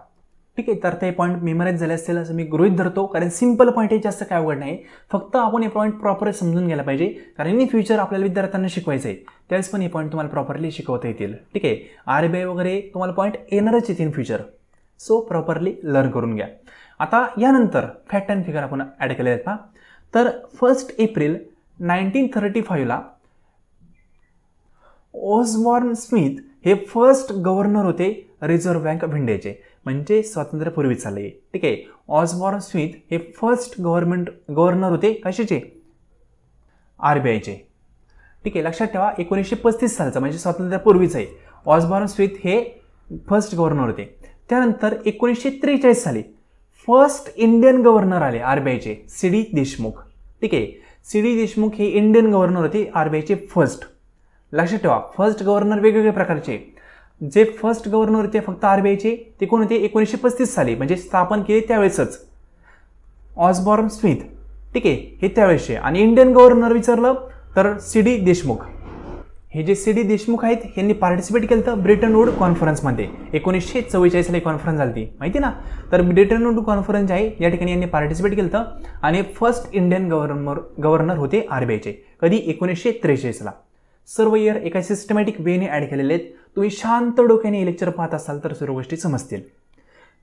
ठीक आहे, तर ते पॉईंट मेमराईज झाले असतील असं मी गृहीत धरतो, कारण सिंपल पॉईंट आहे, जास्त काय अवघड नाही. फक्त आपण हे पॉईंट प्रॉपर समजून घ्यायला पाहिजे, कारण इन फ्युचर आपल्याला विद्यार्थ्यांना शिकवायचं आहे, त्यावेळेस पण हे पॉईंट तुम्हाला प्रॉपरली शिकवता येतील. ठीक आहे, RBI वगैरे तुम्हाला पॉईंट येणारच आहेत in future, so properly learn करून घ्या. आता यानंतर फॅक्ट अँड फिगर आपण ॲड केले आहेत पहा. तर 1 एप्रिल 1935ला ऑसबॉर्न स्मिथ हे फर्स्ट गव्हर्नर होते रिझर्व्ह बँक ऑफ इंडियाचे, म्हणजे स्वातंत्र्यापूर्वी चालले. ठीक आहे, ऑसबॉर्न स्मिथ हे फर्स्ट गव्हर्नर होते कशाचे, RBIचे. ठीक आहे, लक्षात ठेवा 1935 सालचा म्हणजे स्वातंत्र्यापूर्वीच आहे. ऑसबॉर्न स्मिथ हे फर्स्ट गव्हर्नर होते. त्यानंतर 1943 साली फर्स्ट इंडियन गव्हर्नर आले RBIचे, CD देशमुख. ठीक आहे, CD देशमुख हे इंडियन गव्हर्नर होते RBIचे फर्स्ट. लक्षात ठेवा फर्स्ट गव्हर्नर वेगवेगळ्या प्रकारचे. जे फर्स्ट गव्हर्नर होते फक्त RBIचे ते कोण होते, 1935 साली म्हणजे स्थापन केले त्यावेळेसच ऑसबॉर्न स्मिथ. ठीक आहे, हे त्यावेळेसचे. आणि इंडियन गव्हर्नर विचारलं तर CD देशमुख. हे जे CD देशमुख आहेत यांनी पार्टिसिपेट केलं होतं ब्रिटन वूड कॉन्फरन्समध्ये. 1944 साली कॉन्फरन्स झाली ती, माहिती ना. तर ब्रिटन वूड कॉन्फरन्स आहे या ठिकाणी यांनी पार्टिसिपेट केलं होतं आणि फर्स्ट इंडियन गव्हर्नर होते RBIचे. कधी, 1943ला. सर्व इयर एका सिस्टमॅटिक वेने ॲड केलेले आहेत. तुम्ही शांत डोक्याने लेक्चर पाहत असाल तर सर्व गोष्टी समजतील.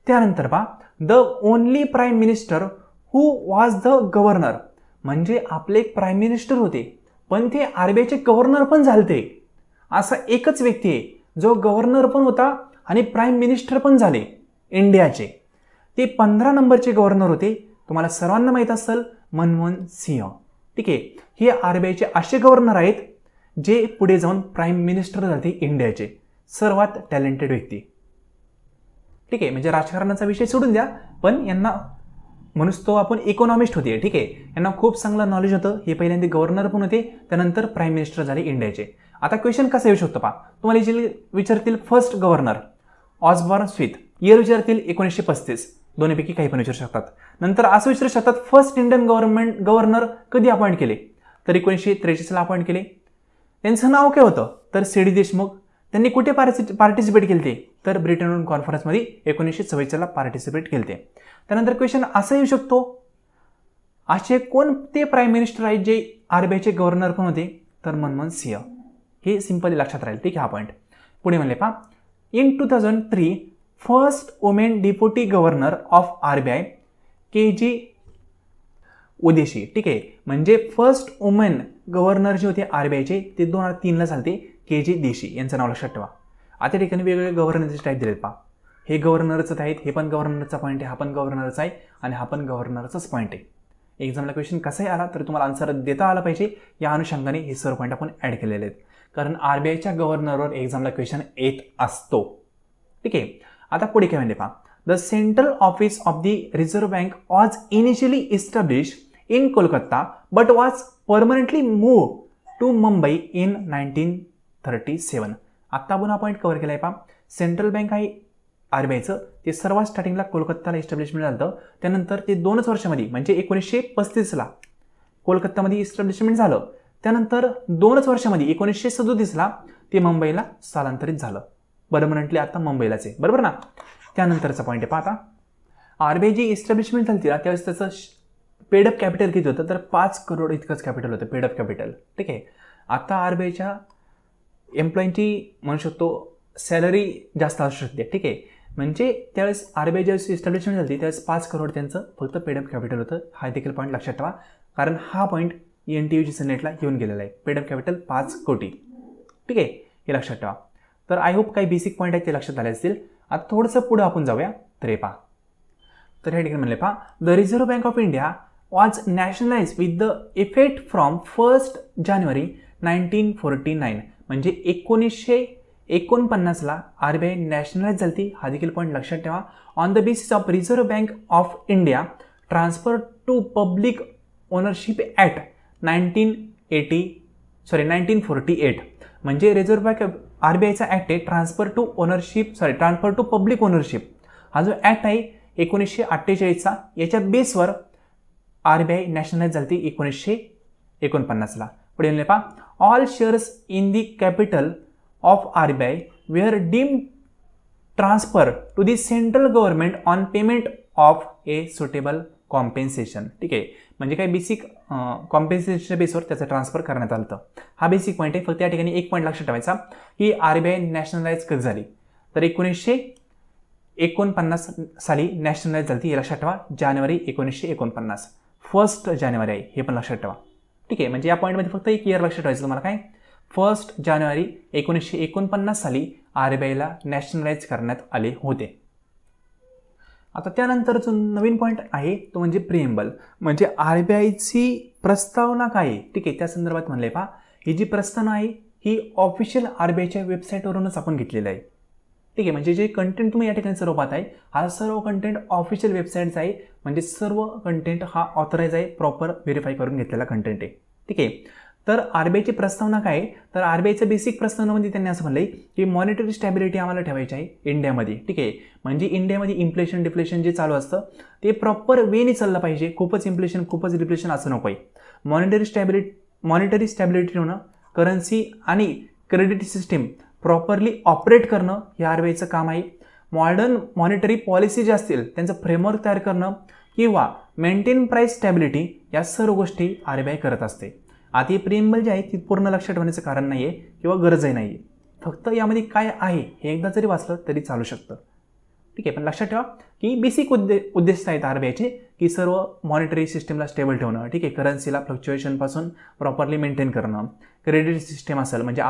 त्यानंतर पहा, the only prime minister who was the governor, म्हणजे आपले एक प्राईम मिनिस्टर होते पण ते RBIचे गव्हर्नर पण झालते. असा एकच व्यक्ती आहे जो गव्हर्नर पण होता आणि प्राईम मिनिस्टर पण झाले इंडियाचे. ते 15 नंबरचे गव्हर्नर होते. तुम्हाला सर्वांना माहीत असेल, मनमोहन सिंह. ठीक आहे, हे RBIचे असे गव्हर्नर आहेत जे पुढे जाऊन प्राईम मिनिस्टर झाले इंडियाचे. सर्वात टॅलेंटेड व्यक्ती. ठीक आहे, म्हणजे राजकारणाचा विषय सोडून द्या, पण यांना म्हणून तो आपण इकॉनॉमिस्ट होते. ठीक आहे, यांना खूप चांगलं नॉलेज होतं. हे पहिल्यांदा गव्हर्नर पण होते, त्यानंतर प्राईम मिनिस्टर झाले इंडियाचे. आता क्वेश्चन कसा येऊ शकतो पहा, तुम्हाला जे विचारतील first governor Osborne Smith, year विचारतील 1935, दोन्हीपैकी काही पण विचारू शकतात. नंतर असं विचारू शकतात फर्स्ट इंडियन गव्हर्नर कधी अपॉइंट केले, तर 1943ला अपॉइंट केले. त्यांचं नाव काय होतं, तर CD देशमुख. त्यांनी कुठे पार्टिसिपेट केले ते, तर ब्रिटन वूड कॉन्फरन्समध्ये 1944ला पार्टिसिपेट केले. त्यानंतर क्वेश्चन असा येऊ शकतो, असे कोणते प्राईम मिनिस्टर आहेत जे RBIचे गव्हर्नर पण होते, तर मनमोहन सिंह. हे सिंपली लक्षात राहील. ठीक आहे, हा पॉईंट. पुढे म्हणले पहा, in 2003 first women deputy governor of RBI KG Udeshi. ठीक आहे, म्हणजे फर्स्ट वुमेन गव्हर्नर जे होते RBIचे ते 2003ला झालते, KG देशी. यांचं नाव लक्षात ठेवा. आता ठिकाणी वेगवेगळे गव्हर्नरचे टाईप दिलेत पहा. हे गव्हर्नरच आहेत, हे पण गव्हर्नरचा पॉईंट आहे, हा पण गव्हर्नरचा आहे आणि हा पण गव्हर्नरचाच पॉईंट आहे. एक्झामला क्वेश्चन कसाही आला तर तुम्हाला आन्सर देता आला पाहिजे, या अनुषंगाने हे सर्व पॉईंट आपण ॲड केलेले आहेत. कारण RBIच्या गव्हर्नरवर एक्झामला क्वेश्चन येत असतो. ठीक आहे, आता पुढे काय म्हणले पहा, the central office of the reserve Bank was initially establish in Kolkata but was permanently move to Mumbai in 1937. आत्ता आपण हा पॉईंट कव्हर केला आहे पहा. सेंट्रल बँक आहे RBIचं, ते सर्वात स्टार्टिंगला कोलकाताला इस्टॅब्लिशमेंट झालं. त्यानंतर ते 2च वर्षामध्ये म्हणजे 1935ला कोलकातामध्ये इस्टॅब्लिशमेंट झालं. त्यानंतर 2च वर्षामध्ये 1937ला ते मुंबईला स्थलांतरित झालं. परमनंटली आता मुंबईलाच आहे, बरोबर ना. त्यानंतरचा पॉईंट आहे पहा. आता RBI जी इस्टॅब्लिशमेंट झाली त्यावेळेस त्याचं पेडअप कॅपिटल किती होतं, तर 5 करोड इतकंच कॅपिटल होतं, पेडअप कॅपिटल. ठीक आहे, आता RBIच्या एम्प्लॉईंची म्हणू शकतो सॅलरी जास्त असू शकते. ठीक आहे, म्हणजे त्यावेळेस RBI ज्यावेळेस इस्टॅब्लिशमेंट झाली त्यावेळेस 5 करोड त्यांचं फक्त पेडअप कॅपिटल होतं. हा देखील पॉईंट लक्षात ठेवा, कारण हा पॉईंट NTUG नेटला येऊन गेलेला आहे. पेडअप कॅपिटल 5 कोटी. ठीक आहे, हे लक्षात ठेवा. तर आय होप काही बेसिक पॉईंट आहेत ते लक्षात आले असतील. आता थोडंसं पुढं आपण जाऊया. तर हे पहा, तर या ठिकाणी म्हणले पहा, the reserve bank of India was nationalise with the effect from 1 जानेवारी 1949. म्हणजे 1949ला RBI नॅशनलाइज झाली. हा देखील पॉईंट लक्षात ठेवा. On the basis of Reserve bank of India transfer to public ownership act 1948. म्हणजे रिझर्व्ह बँक RBIचा ॲक्ट आहे ट्रान्सफर टू पब्लिक ओनरशिप. हा जो ॲक्ट आहे 1948चा, याच्या बेसवर RBI नॅशनलाइज झाली 1949ला. पुढे पहा, all shares in the capital of RBI were deem transfer to the central government on payment of a suitable compensation. ठीक आहे, म्हणजे काय बेसिक कॉम्पेन्सेशनच्या बेसवर त्याचं ट्रान्सफर करण्यात आलं. हा बेसिक पॉईंट आहे. फक्त या ठिकाणी एक पॉईंट लक्षात ठेवायचा की RBI नॅशनलाइज कधी झाली, तर 1949 साली नॅशनलाइज झाली. हे लक्षात ठेवा, जानेवारी 1949, 1 जानेवारी आहे, हे पण लक्षात ठेवा. ठीक आहे, म्हणजे या पॉईंटमध्ये फक्त एक इयर लक्षात ठेवायचं तुम्हाला. काय 1 जानेवारी 1949 साली RBIला नॅशनलाइज करण्यात आले होते. आता त्यानंतर जो नवीन पॉईंट आहे तो म्हणजे प्रिएम्बल, म्हणजे RBIची प्रस्तावना काय आहे. ठीक आहे, त्या संदर्भात म्हणलंय पहा, ही जी प्रस्तावना आहे ही ऑफिशियल RBIच्या वेबसाईटवरूनच आपण घेतलेलं आहे. ठीक आहे, म्हणजे जे कंटेंट तुम्ही या ठिकाणी सर्व पाहताय हा सर्व कंटेंट ऑफिशियल वेबसाईटचा आहे, म्हणजे सर्व कंटेंट हा ऑथराईज आहे, प्रॉपर व्हेरीफाय करून घेतलेला कंटेंट आहे. ठीक आहे, तर RBIची प्रस्तावना काय आहे, तर RBIचं बेसिक प्रस्तावनामध्ये त्यांनी असं म्हणलंय की मॉनिटरी स्टॅबिलिटी आम्हाला ठेवायची आहे इंडियामध्ये. ठीक आहे, म्हणजे इंडियामध्ये इन्फ्लेशन डिफ्लेशन जे चालू असतं ते प्रॉपर वेने चाललं पाहिजे. खूपच इन्फ्लेशन खूपच डिफ्लेशन असं नको आहे. मॉनिटरी स्टॅबिलिटी ठेवणं, करन्सी आणि क्रेडिट सिस्टीम प्रॉपरली ऑपरेट करणं हे RBIचं काम आहे. मॉडर्न मॉनिटरी पॉलिसी जे असतील त्यांचं फ्रेमवर्क तयार करणं किंवा मेंटेन प्राइस स्टॅबिलिटी या सर्व गोष्टी RBI करत असते. आता ही प्रिएम्बल जी आहे ती पूर्ण लक्षात ठेवण्याचं कारण नाही आहे किंवा गरजही नाही आहे. फक्त यामध्ये काय आहे हे एकदा जरी वाचलं तरी चालू शकतं. ठीक आहे, पण लक्षात ठेवा की बेसिक उद्देश आहेत RBIचे की सर्व मॉनिटरी सिस्टमला स्टेबल ठेवणं. ठीक आहे, करन्सीला फ्लक्च्युएशनपासून प्रॉपरली मेंटेन करणं, क्रेडिट सिस्टम असेल म्हणजे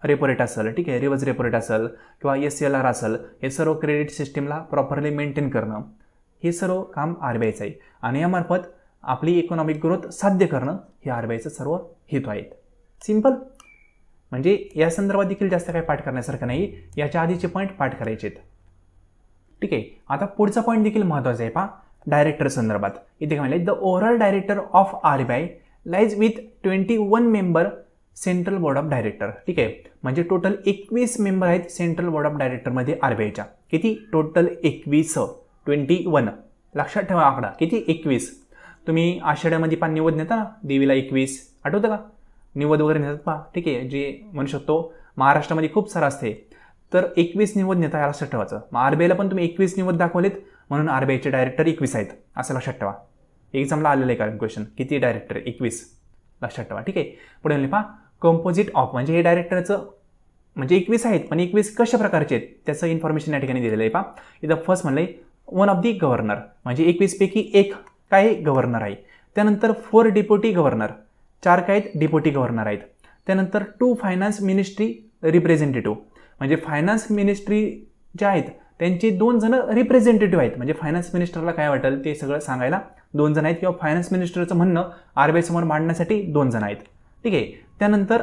रेपो रेट असेल, ठीक आहे, रिव्हर्स रेपो रेट असेल किंवा SLR असेल, हे सर्व क्रेडिट सिस्टमला प्रॉपरली मेंटेन करणं, हे सर्व काम RBIचं आहे. आणि यामार्फत आपली इकॉनॉमिक ग्रोथ साध्य करणं हे RBIचं सर्व हेतू आहेत. सिंपल, म्हणजे या संदर्भात देखील जास्त काही पाठ करण्यासारखं नाही, याच्या आधीचे पॉईंट पाठ करायचे आहेत. ठीक आहे, आता पुढचा पॉईंट देखील महत्त्वाचा आहे पहा, डायरेक्टर संदर्भात. इथे काय म्हणले, the overall director of RBI lies with 21 member central board of director. ठीक आहे, म्हणजे टोटल 21 मेंबर आहेत सेंट्रल बोर्ड ऑफ डायरेक्टरमध्ये RBIच्या. किती? टोटल 21 लक्षात ठेवा आकडा किती, 21. तुम्ही आषाढ्यामध्ये पण निवद नेता ना देवीला 21, आठवतं का? निवद वगैरे नेतात पहा. ठीक आहे, जे म्हणू शकतो महाराष्ट्रामध्ये खूप सारं असते, तर 21 निवद नेता या लक्षात ठेवायचं. मग RBIला पण तुम्ही 21 निवद दाखवलेत म्हणून RBIचे डायरेक्टर 21 आहेत असं लक्षात ठेवा. एक्झामला आलेलं आहे कारण क्वेश्चन, किती डायरेक्टर? 21 लक्षात ठेवा. ठीक आहे, पुढे म्हणले पहा, कंपोजिट ऑफ, म्हणजे हे डायरेक्टरचं म्हणजे 21 आहेत पण 21 कशा प्रकारचे आहेत त्याचं इन्फॉर्मेशन या ठिकाणी दिलेलं आहे पहा. इथं फर्स्ट म्हणलंय वन ऑफ दी गव्हर्नर, म्हणजे 21 पैकी एक काय गव्हर्नर आहे. त्यानंतर 4 डेप्युटी गव्हर्नर, 4 काय आहेत डेप्युटी गव्हर्नर आहेत. त्यानंतर 2 फायनान्स मिनिस्ट्री रिप्रेझेंटेटिव्ह, म्हणजे फायनान्स मिनिस्ट्री जे आहेत त्यांचे 2 जण रिप्रेझेंटेटिव्ह आहेत, म्हणजे फायनान्स मिनिस्टरला काय वाटेल ते सगळं सांगायला 2 जण आहेत, किंवा फायनान्स मिनिस्टरचं म्हणणं RBI समोर मांडण्यासाठी 2 जण आहेत. ठीक आहे, त्यानंतर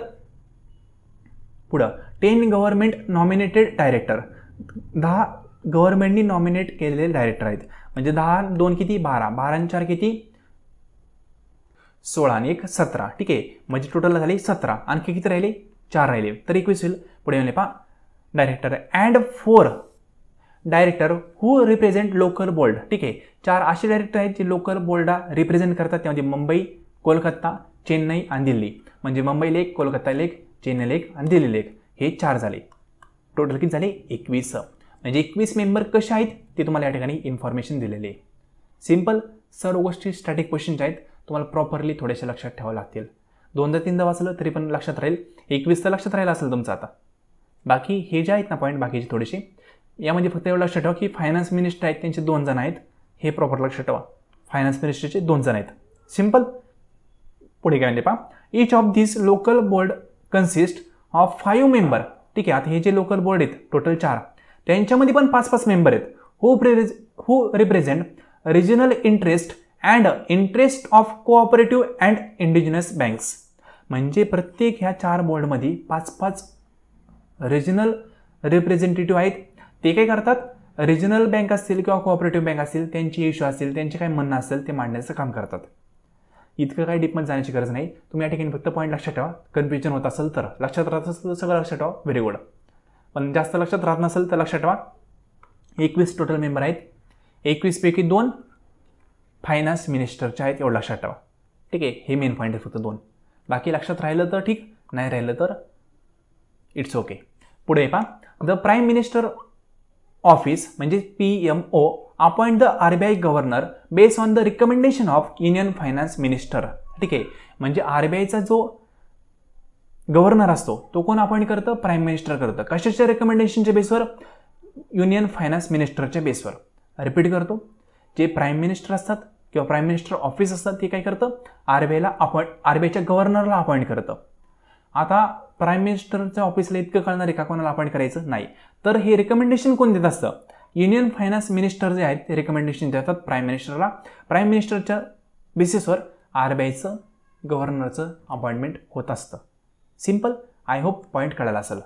पुढं 10 गव्हर्नमेंट नॉमिनेटेड डायरेक्टर, 10 गव्हर्नमेंटनी नॉमिनेट केलेले डायरेक्टर आहेत. म्हणजे 10 2 किती 12, 12 आणि 4 किती 16 आणि 1 17. ठीक आहे, म्हणजे टोटल झाले 17, आणखी किती राहिले 4 राहिले तर 21 होईल. पुढे म्हणले पहा, director and 4 director who represent local board. ठीक आहे, 4 असे डायरेक्टर आहेत जे लोकल बोर्डला रिप्रेझेंट करतात, त्यामध्ये मुंबई, कोलकाता, चेन्नई आणि दिल्ली. म्हणजे मुंबईला 1, कोलकाताला 1, चेन्नईला 1 आणि दिल्लीला 1, हे 4 झाले. टोटल किती झाले 21. म्हणजे 21 मेंबर कसे आहेत ते तुम्हाला या ठिकाणी इन्फॉर्मेशन दिलेली आहे. सिंपल, सर्व गोष्टी स्टॅटिक क्वेश्चन्स आहेत, तुम्हाला प्रॉपरली थोडेसे लक्षात ठेवावं लागतील. 2दा-3दा वाचलं तरी पण लक्षात राहील. 21 तर लक्षात राहिलं असेल तुमचं. आता बाकी हे जे आहेत ना पॉईंट बाकीचे थोडेसे, यामध्ये फक्त एवढं लक्षात ठेवा की फायनान्स मिनिस्टर आहेत त्यांचे 2 जण आहेत, हे प्रॉपर लक्षात ठेवा. फायनान्स मिनिस्टरचे 2 जण आहेत. सिंपल. पुढे काय म्हणते पहा, each of this local board consist of 5 member. ठीक आहे, आता हे जे लोकल बोर्ड आहेत टोटल 4, त्यांच्यामध्ये पण 5-5 मेंबर आहेत who represent regional interest and interest of cooperative and indigenous banks. म्हणजे प्रत्येक ह्या 4 बोर्डमध्ये 5-5 रिजनल रिप्रेझेंटेटिव्ह आहेत. ते काय करतात, रिजनल बँक असतील किंवा कोऑपरेटिव्ह बँक असतील त्यांची इश्यू असतील, त्यांचे काय म्हणणं असेल ते मांडण्याचं काम करतात. इतकं काही डीपमध्ये जाण्याची गरज नाही. तुम्ही या ठिकाणी फक्त पॉईंट लक्षात ठेवा. कन्फ्युजन होत असेल तर, लक्षात राहत असेल तर सगळं लक्षात ठेवा, व्हेरी गुड. पण जास्त लक्षात राहत नसेल तर लक्षात ठेवा 21 टोटल मेंबर आहेत, 21 पैकी 2 फायनान्स मिनिस्टरचे आहेत, एवढं लक्षात ठेवा. ठीक आहे, हे मेन पॉईंट आहे फक्त 2. बाकी लक्षात राहिलं तर ठीक, नाही राहिलं तर इट्स ओके. पुढे पहा, द प्राईम मिनिस्टर ऑफिस म्हणजे PMO appoint the RBI governor based on the recommendation of union finance minister. ठीक आहे, म्हणजे RBIचा जो गव्हर्नर असतो तो कोण अपॉइंट करतं? प्राईम मिनिस्टर करतं. कशाच्या रिकमेंडेशनच्या बेसवर? युनियन फायनान्स मिनिस्टरच्या बेसवर. रिपीट करतो, जे प्राईम मिनिस्टर असतात किंवा प्राईम मिनिस्टर ऑफिस असतात ते काय करतं? RBIच्या गव्हर्नरला अपॉइंट करतं. आता प्राईम मिनिस्टरच्या ऑफिसला इतकं कळणार आहे का कोणाला अपॉइंट करायचं? नाही. तर हे रिकमेंडेशन कोण देत असतं? युनियन फायनान्स मिनिस्टर जे आहेत ते रिकमेंडेशन देतात प्राईम मिनिस्टरला. प्राईम मिनिस्टरच्या बेसिसवर RBIचं गव्हर्नरचं अपॉइंटमेंट होत असतं. सिम्पल. आय होप पॉईंट कळाला असेल.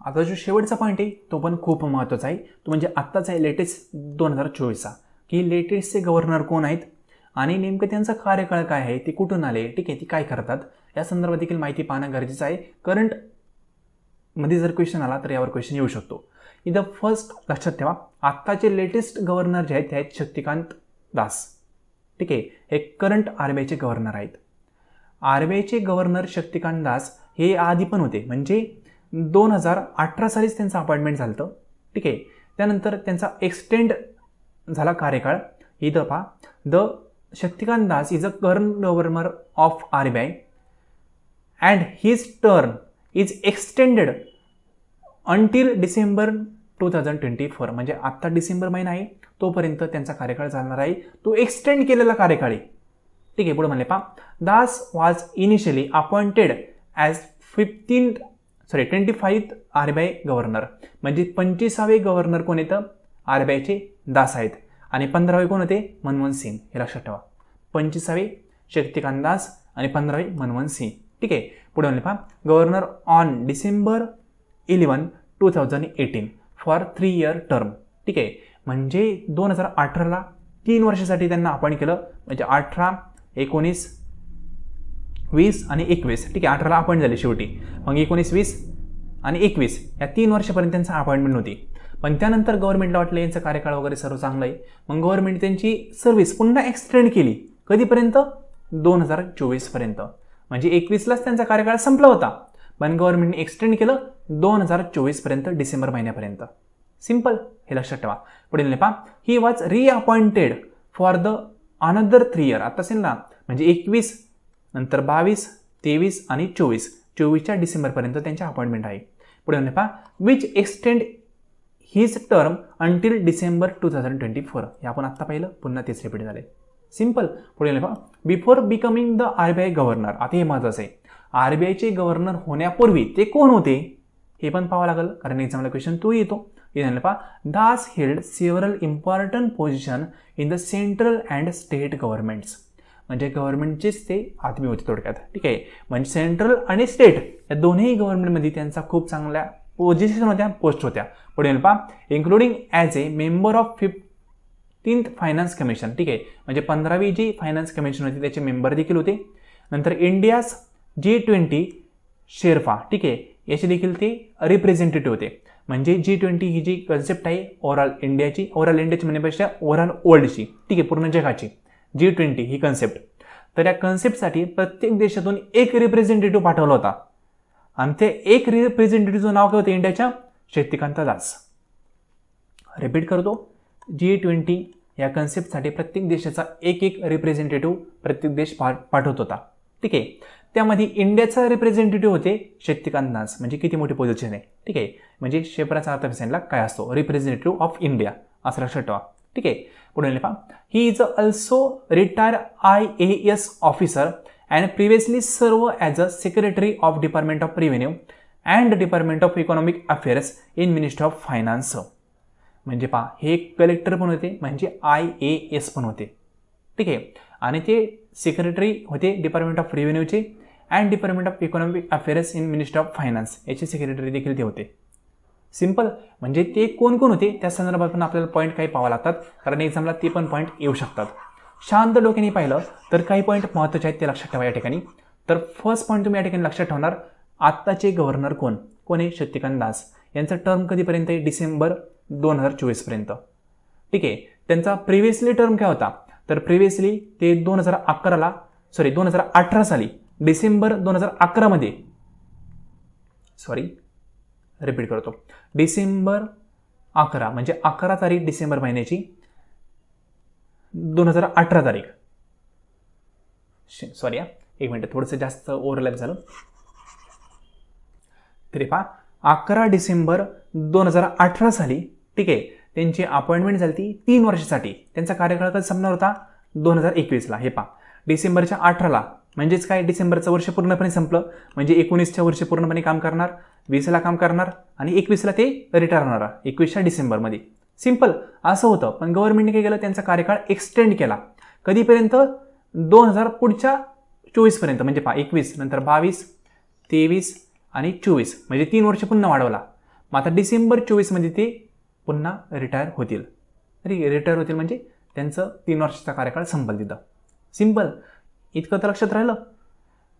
आता जो शेवटचा पॉईंट आहे तो पण खूप महत्त्वाचा आहे. तो म्हणजे आत्ताचा आहे लेटेस्ट 2024चा, की लेटेस्टचे गव्हर्नर कोण आहेत आणि नेमकं त्यांचा कार्यकाळ काय आहे, ते कुठून आले, ठीक आहे, ते काय करतात, या संदर्भात देखील माहिती पाहणं गरजेचं आहे. करंटमध्ये जर क्वेश्चन आला तर यावर क्वेश्चन येऊ शकतो. इथं फर्स्ट लक्षात ठेवा, आत्ताचे लेटेस्ट गव्हर्नर जे आहेत ते आहेत शक्तिकांत दास. ठीक आहे, हे करंट RBIचे गव्हर्नर आहेत. RBIचे गव्हर्नर शक्तिकांत दास हे आधी पण होते, म्हणजे 2018 सालीच त्यांचं अपॉइंटमेंट झालं होतं. ठीक आहे, त्यानंतर त्यांचा एक्सटेंड झाला कार्यकाळ. इथं पहा, the Shaktikanta Das is a current governor of RBI and his term is extended until December 2024. म्हणजे आत्ता डिसेंबर महिना आहे तोपर्यंत त्यांचा कार्यकाळ चालणार आहे. तो एक्सटेंड केलेला कार्यकाळ आहे. ठीक आहे, पुढे म्हणले पहा, Das was initially appointed as 25th RBI governor. म्हणजे 25वे गव्हर्नर कोण येतं? RBIचे दास आहेत. आणि 15वे कोण होते? मनमोहन सिंग. हे लक्षात ठेवा, 25वे शक्तिकांत दास आणि 15वे मनमोहन सिंग. ठीक आहे, पुढे म्हणले पहा, governor on December 11, 2018 for 3 year term. ठीक आहे, म्हणजे 2018ला 3 वर्षासाठी त्यांना अपॉइंट केलं. म्हणजे 18, 19, 20 आणि 21. ठीक आहे, 18ला अपॉइंट झाले शेवटी. मग 19, 20 आणि 21 या 3 वर्षापर्यंत त्यांचा अपॉइंटमेंट होती. पण त्यानंतर गव्हर्नमेंटला वाटलं यांचं कार्यकाळ वगैरे सर्व चांगलं आहे, मग गव्हर्नमेंट त्यांची सर्व्हिस पुन्हा एक्सटेंड केली. कधीपर्यंत? 2024 पर्यंत. म्हणजे 21लाच त्यांचा कार्यकाळ संपला होता, पण गव्हर्नमेंटने एक्सटेंड केलं 2024 पर्यंत, डिसेंबर महिन्यापर्यंत. सिंपल, हे लक्षात ठेवा. पुढे पहा, he was reappointed for the another 3 year. आता असेल ना, म्हणजे 21 नंतर 22, 23 आणि 24च्या डिसेंबरपर्यंत त्यांच्या अपॉइंटमेंट आहे. पुढे पहा, which extend his term until December 2024. हे आपण आत्ता पाहिलं, पुन्हा तेच रिपीट झाले. सिंपल. पुढे पहा, before becoming the RBI governor. आता हे महत्त्वाचं आहे, RBIचे गव्हर्नर होण्यापूर्वी ते कोण होते हे पण पाहावं लागेल, कारण एक्झामला क्वेश्चन तो येतो. इथे पहा, Das held several important position in the central and state governments. म्हणजे गव्हर्नमेंटचेच ते आदमी होते थोडक्यात. ठीक आहे, म्हणजे सेंट्रल आणि स्टेट या दोन्ही गव्हर्नमेंटमध्ये त्यांचा खूप चांगल्या पोझिशन होत्या, पोस्ट होत्या. पुढे पहा, including as A member of 15th finance commission. ठीक आहे, म्हणजे 15वी जी फायनान्स कमिशन होती त्याचे मेंबर देखील होते. नंतर इंडियाज G20 शेर्पा. ठीक आहे, याचे देखील ते रिप्रेझेंटेटिव्ह होते. म्हणजे G20 ही जी कन्सेप्ट आहे ओव्हरऑल इंडियाची म्हणण्यापेक्षा ओव्हरऑल वर्ल्डची, ठीक आहे, पूर्ण जगाची G20 ही कन्सेप्ट. तर या कन्सेप्टसाठी प्रत्येक देशातून एक रिप्रेझेंटेटिव्ह पाठवला होता आणि ते एक रिप्रेझेंटेटिव्हचं नाव काय होतं इंडियाच्या? शक्तिकांत दास. रिपीट करतो, G20 या कन्सेप्टसाठी प्रत्येक देशाचा एक रिप्रेझेंटेटिव्ह प्रत्येक देश पाठवत होता. ठीक आहे, त्यामध्ये इंडियाचा रिप्रेझेंटेटिव्ह होते शक्तिकांत दास. म्हणजे किती मोठी पोझिशन आहे. ठीक आहे, म्हणजे शेपराचा अर्थ सांगितला काय असतो? रिप्रेझेंटेटिव्ह ऑफ इंडिया, असं लक्षात ठेवा. ठीक आहे, पुढे पहा, he is also retired IAS officer and previously served as a secretary of department of revenue and department of economic affairs in ministry of finance. म्हणजे पहा, हे कलेक्टर पण होते, म्हणजे IAS पण होते. ठीक आहे, आणि ते सेक्रेटरी होते डिपार्टमेंट ऑफ रेव्हेन्यूचे and department of economic affairs in ministry of finance याचे सेक्रेटरी देखील ते होते. सिंपल. म्हणजे ते कोण कोण होते त्या संदर्भात पण आपल्याला पॉईंट काही पाहावं लागतात, कारण एक्झामला ते पण पॉईंट येऊ शकतात. शांत डोक्याने पाहिलं तर काही पॉईंट महत्त्वाचे आहेत ते लक्षात ठेवा या ठिकाणी. तर फर्स्ट पॉईंट तुम्ही या ठिकाणी लक्षात ठेवणार, आत्ताचे गव्हर्नर कोण आहे? शक्तिकांत दास. यांचं टर्म कधीपर्यंत आहे? डिसेंबर 2024 पर्यंत. ठीक आहे. त्यांचा प्रिव्हियसली टर्म काय होता, तर प्रिव्हियसली ते 2018 साली डिसेंबर 2011 मध्ये, रिपीट करतो, डिसेंबर 11 म्हणजे 11 तारीख डिसेंबर महिन्याची 2018 तारीख, एक मिनिट थोडंसं जास्त ओव्हरलॅप झालं. तरी 11 डिसेंबर 2018 साली, ठीक आहे, त्यांची अपॉइंटमेंट झाली ती 3 वर्षासाठी. त्यांचा कार्यकाळ कधी संपणार होता, 2021ला. हे डिसेंबरच्या 18ला म्हणजेच काय, डिसेंबरचं वर्ष पूर्णपणे संपलं म्हणजे 19च्या वर्षी पूर्णपणे काम करणार, 20ला काम करणार आणि 21ला ते रिटायर होणार 21 डिसेंबरमध्ये. सिंपल असं होतं. पण गव्हर्नमेंटने काय केलं, त्यांचा कार्यकाळ एक्सटेंड केला. कधीपर्यंत, 2000 पुढच्या 24 पर्यंत. म्हणजे 21 नंतर 22, 23 आणि 24 म्हणजे 3 वर्ष पुन्हा वाढवला. मग आता डिसेंबर 24 मध्ये ते पुन्हा रिटायर होतील. रिटायर होतील म्हणजे त्यांचं 3 वर्षाचा कार्यकाळ संपल तिथं. सिंपल, इतकं तर लक्षात राहिलं.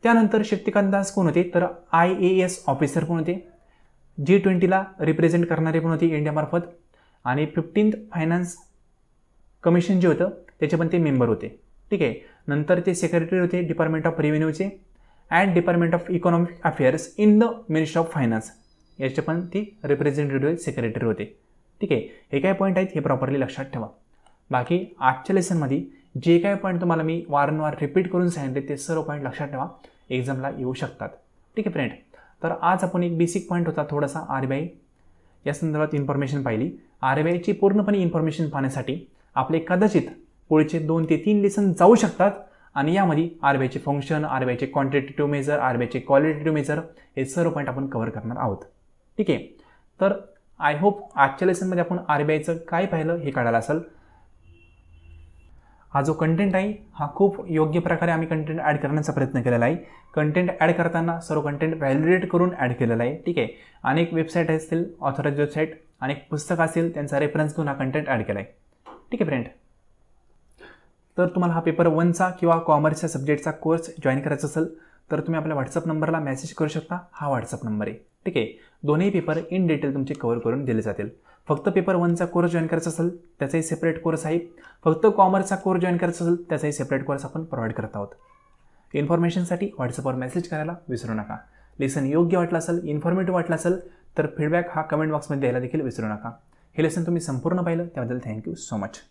त्यानंतर शक्तिकांत दास कोण होते, तर IAS ऑफिसर कोण होते, G20ला रिप्रेझेंट करणारे पण होते इंडियामार्फत. आणि 15th फायनान्स कमिशन जे होतं त्याचे पण ते मेंबर होते. ठीक आहे. नंतर ते सेक्रेटरी होते डिपार्टमेंट ऑफ रेव्हेन्यूचे and department of economic affairs in the ministry of finance, याचे पण ते रिप्रेझेंटेटिव्ह सेक्रेटरी होते. ठीक आहे. हे काय पॉईंट आहेत हे प्रॉपरली लक्षात ठेवा. बाकी आजच्या लेसनमध्ये जे काय पॉईंट तुम्हाला मी वारंवार रिपीट करून सांगितले ते सर्व पॉईंट लक्षात ठेवा, एक्झामला येऊ शकतात. ठीक आहे फ्रेंड. तर आज आपण एक बेसिक पॉईंट होता थोडासा RBI या संदर्भात इन्फॉर्मेशन पाहिली. RBIची पूर्णपणे इन्फॉर्मेशन पाहण्यासाठी आपले कदाचित पुढचे 2 ते 3 लेसन जाऊ शकतात आणि यामध्ये RBIचे फंक्शन, RBIचे क्वांटिटेटिव्ह मेजर, RBIचे क्वालिटेटिव्ह मेजर हे सर्व पॉईंट आपण कव्हर करणार आहोत. ठीक आहे. तर आय होप आजच्या लेसनमध्ये आपण RBIचं काय पाहिलं हे कळालं असेल. हा जो कंटेंट आहे हा खूप योग्य प्रकारे आम्ही कंटेंट ॲड करण्याचा प्रयत्न केलेला आहे. कंटेंट ॲड करताना सर्व कंटेंट व्हॅलिडेट करून ॲड केलेला आहे. ठीक आहे. अनेक वेबसाईट असतील, ऑथराइज वेबसाईट, अनेक पुस्तकं असतील, त्यांचा रेफरन्स घेऊन हा कंटेंट ॲड केला आहे. ठीक आहे फ्रेंड. तर तुम्हाला हा पेपर 1चा किंवा कॉमर्सच्या सब्जेक्टचा कोर्स जॉईन करायचा असेल तर तुम्ही आपल्या व्हॉट्सअप नंबरला मेसेज करू शकता. हा व्हॉट्सअप नंबर आहे. ठीक आहे. दोन्ही पेपर इन डिटेल तुमचे कव्हर करून दिले जातील. फक्त पेपर 1चा कोर्स जॉईन करायचा असेल त्याचाही सेपरेट कोर्स आहे. फक्त कॉमर्सचा कोर्स जॉईन करायचा असेल त्याचाही सेपरेट कोर्स आपण प्रोव्हाइड करत आहोत. इन्फॉर्मेशनसाठी व्हॉट्सअपवर मेसेज करायला विसरू नका. लेसन योग्य वाटलं असेल, इन्फॉर्मेटिव्ह वाटलं असेल तर फीडबॅक हा कमेंट बॉक्समध्ये द्यायला देखील विसरू नका. हे लेसन तुम्ही संपूर्ण पाहिलं त्याबद्दल थँक्यू सो मच.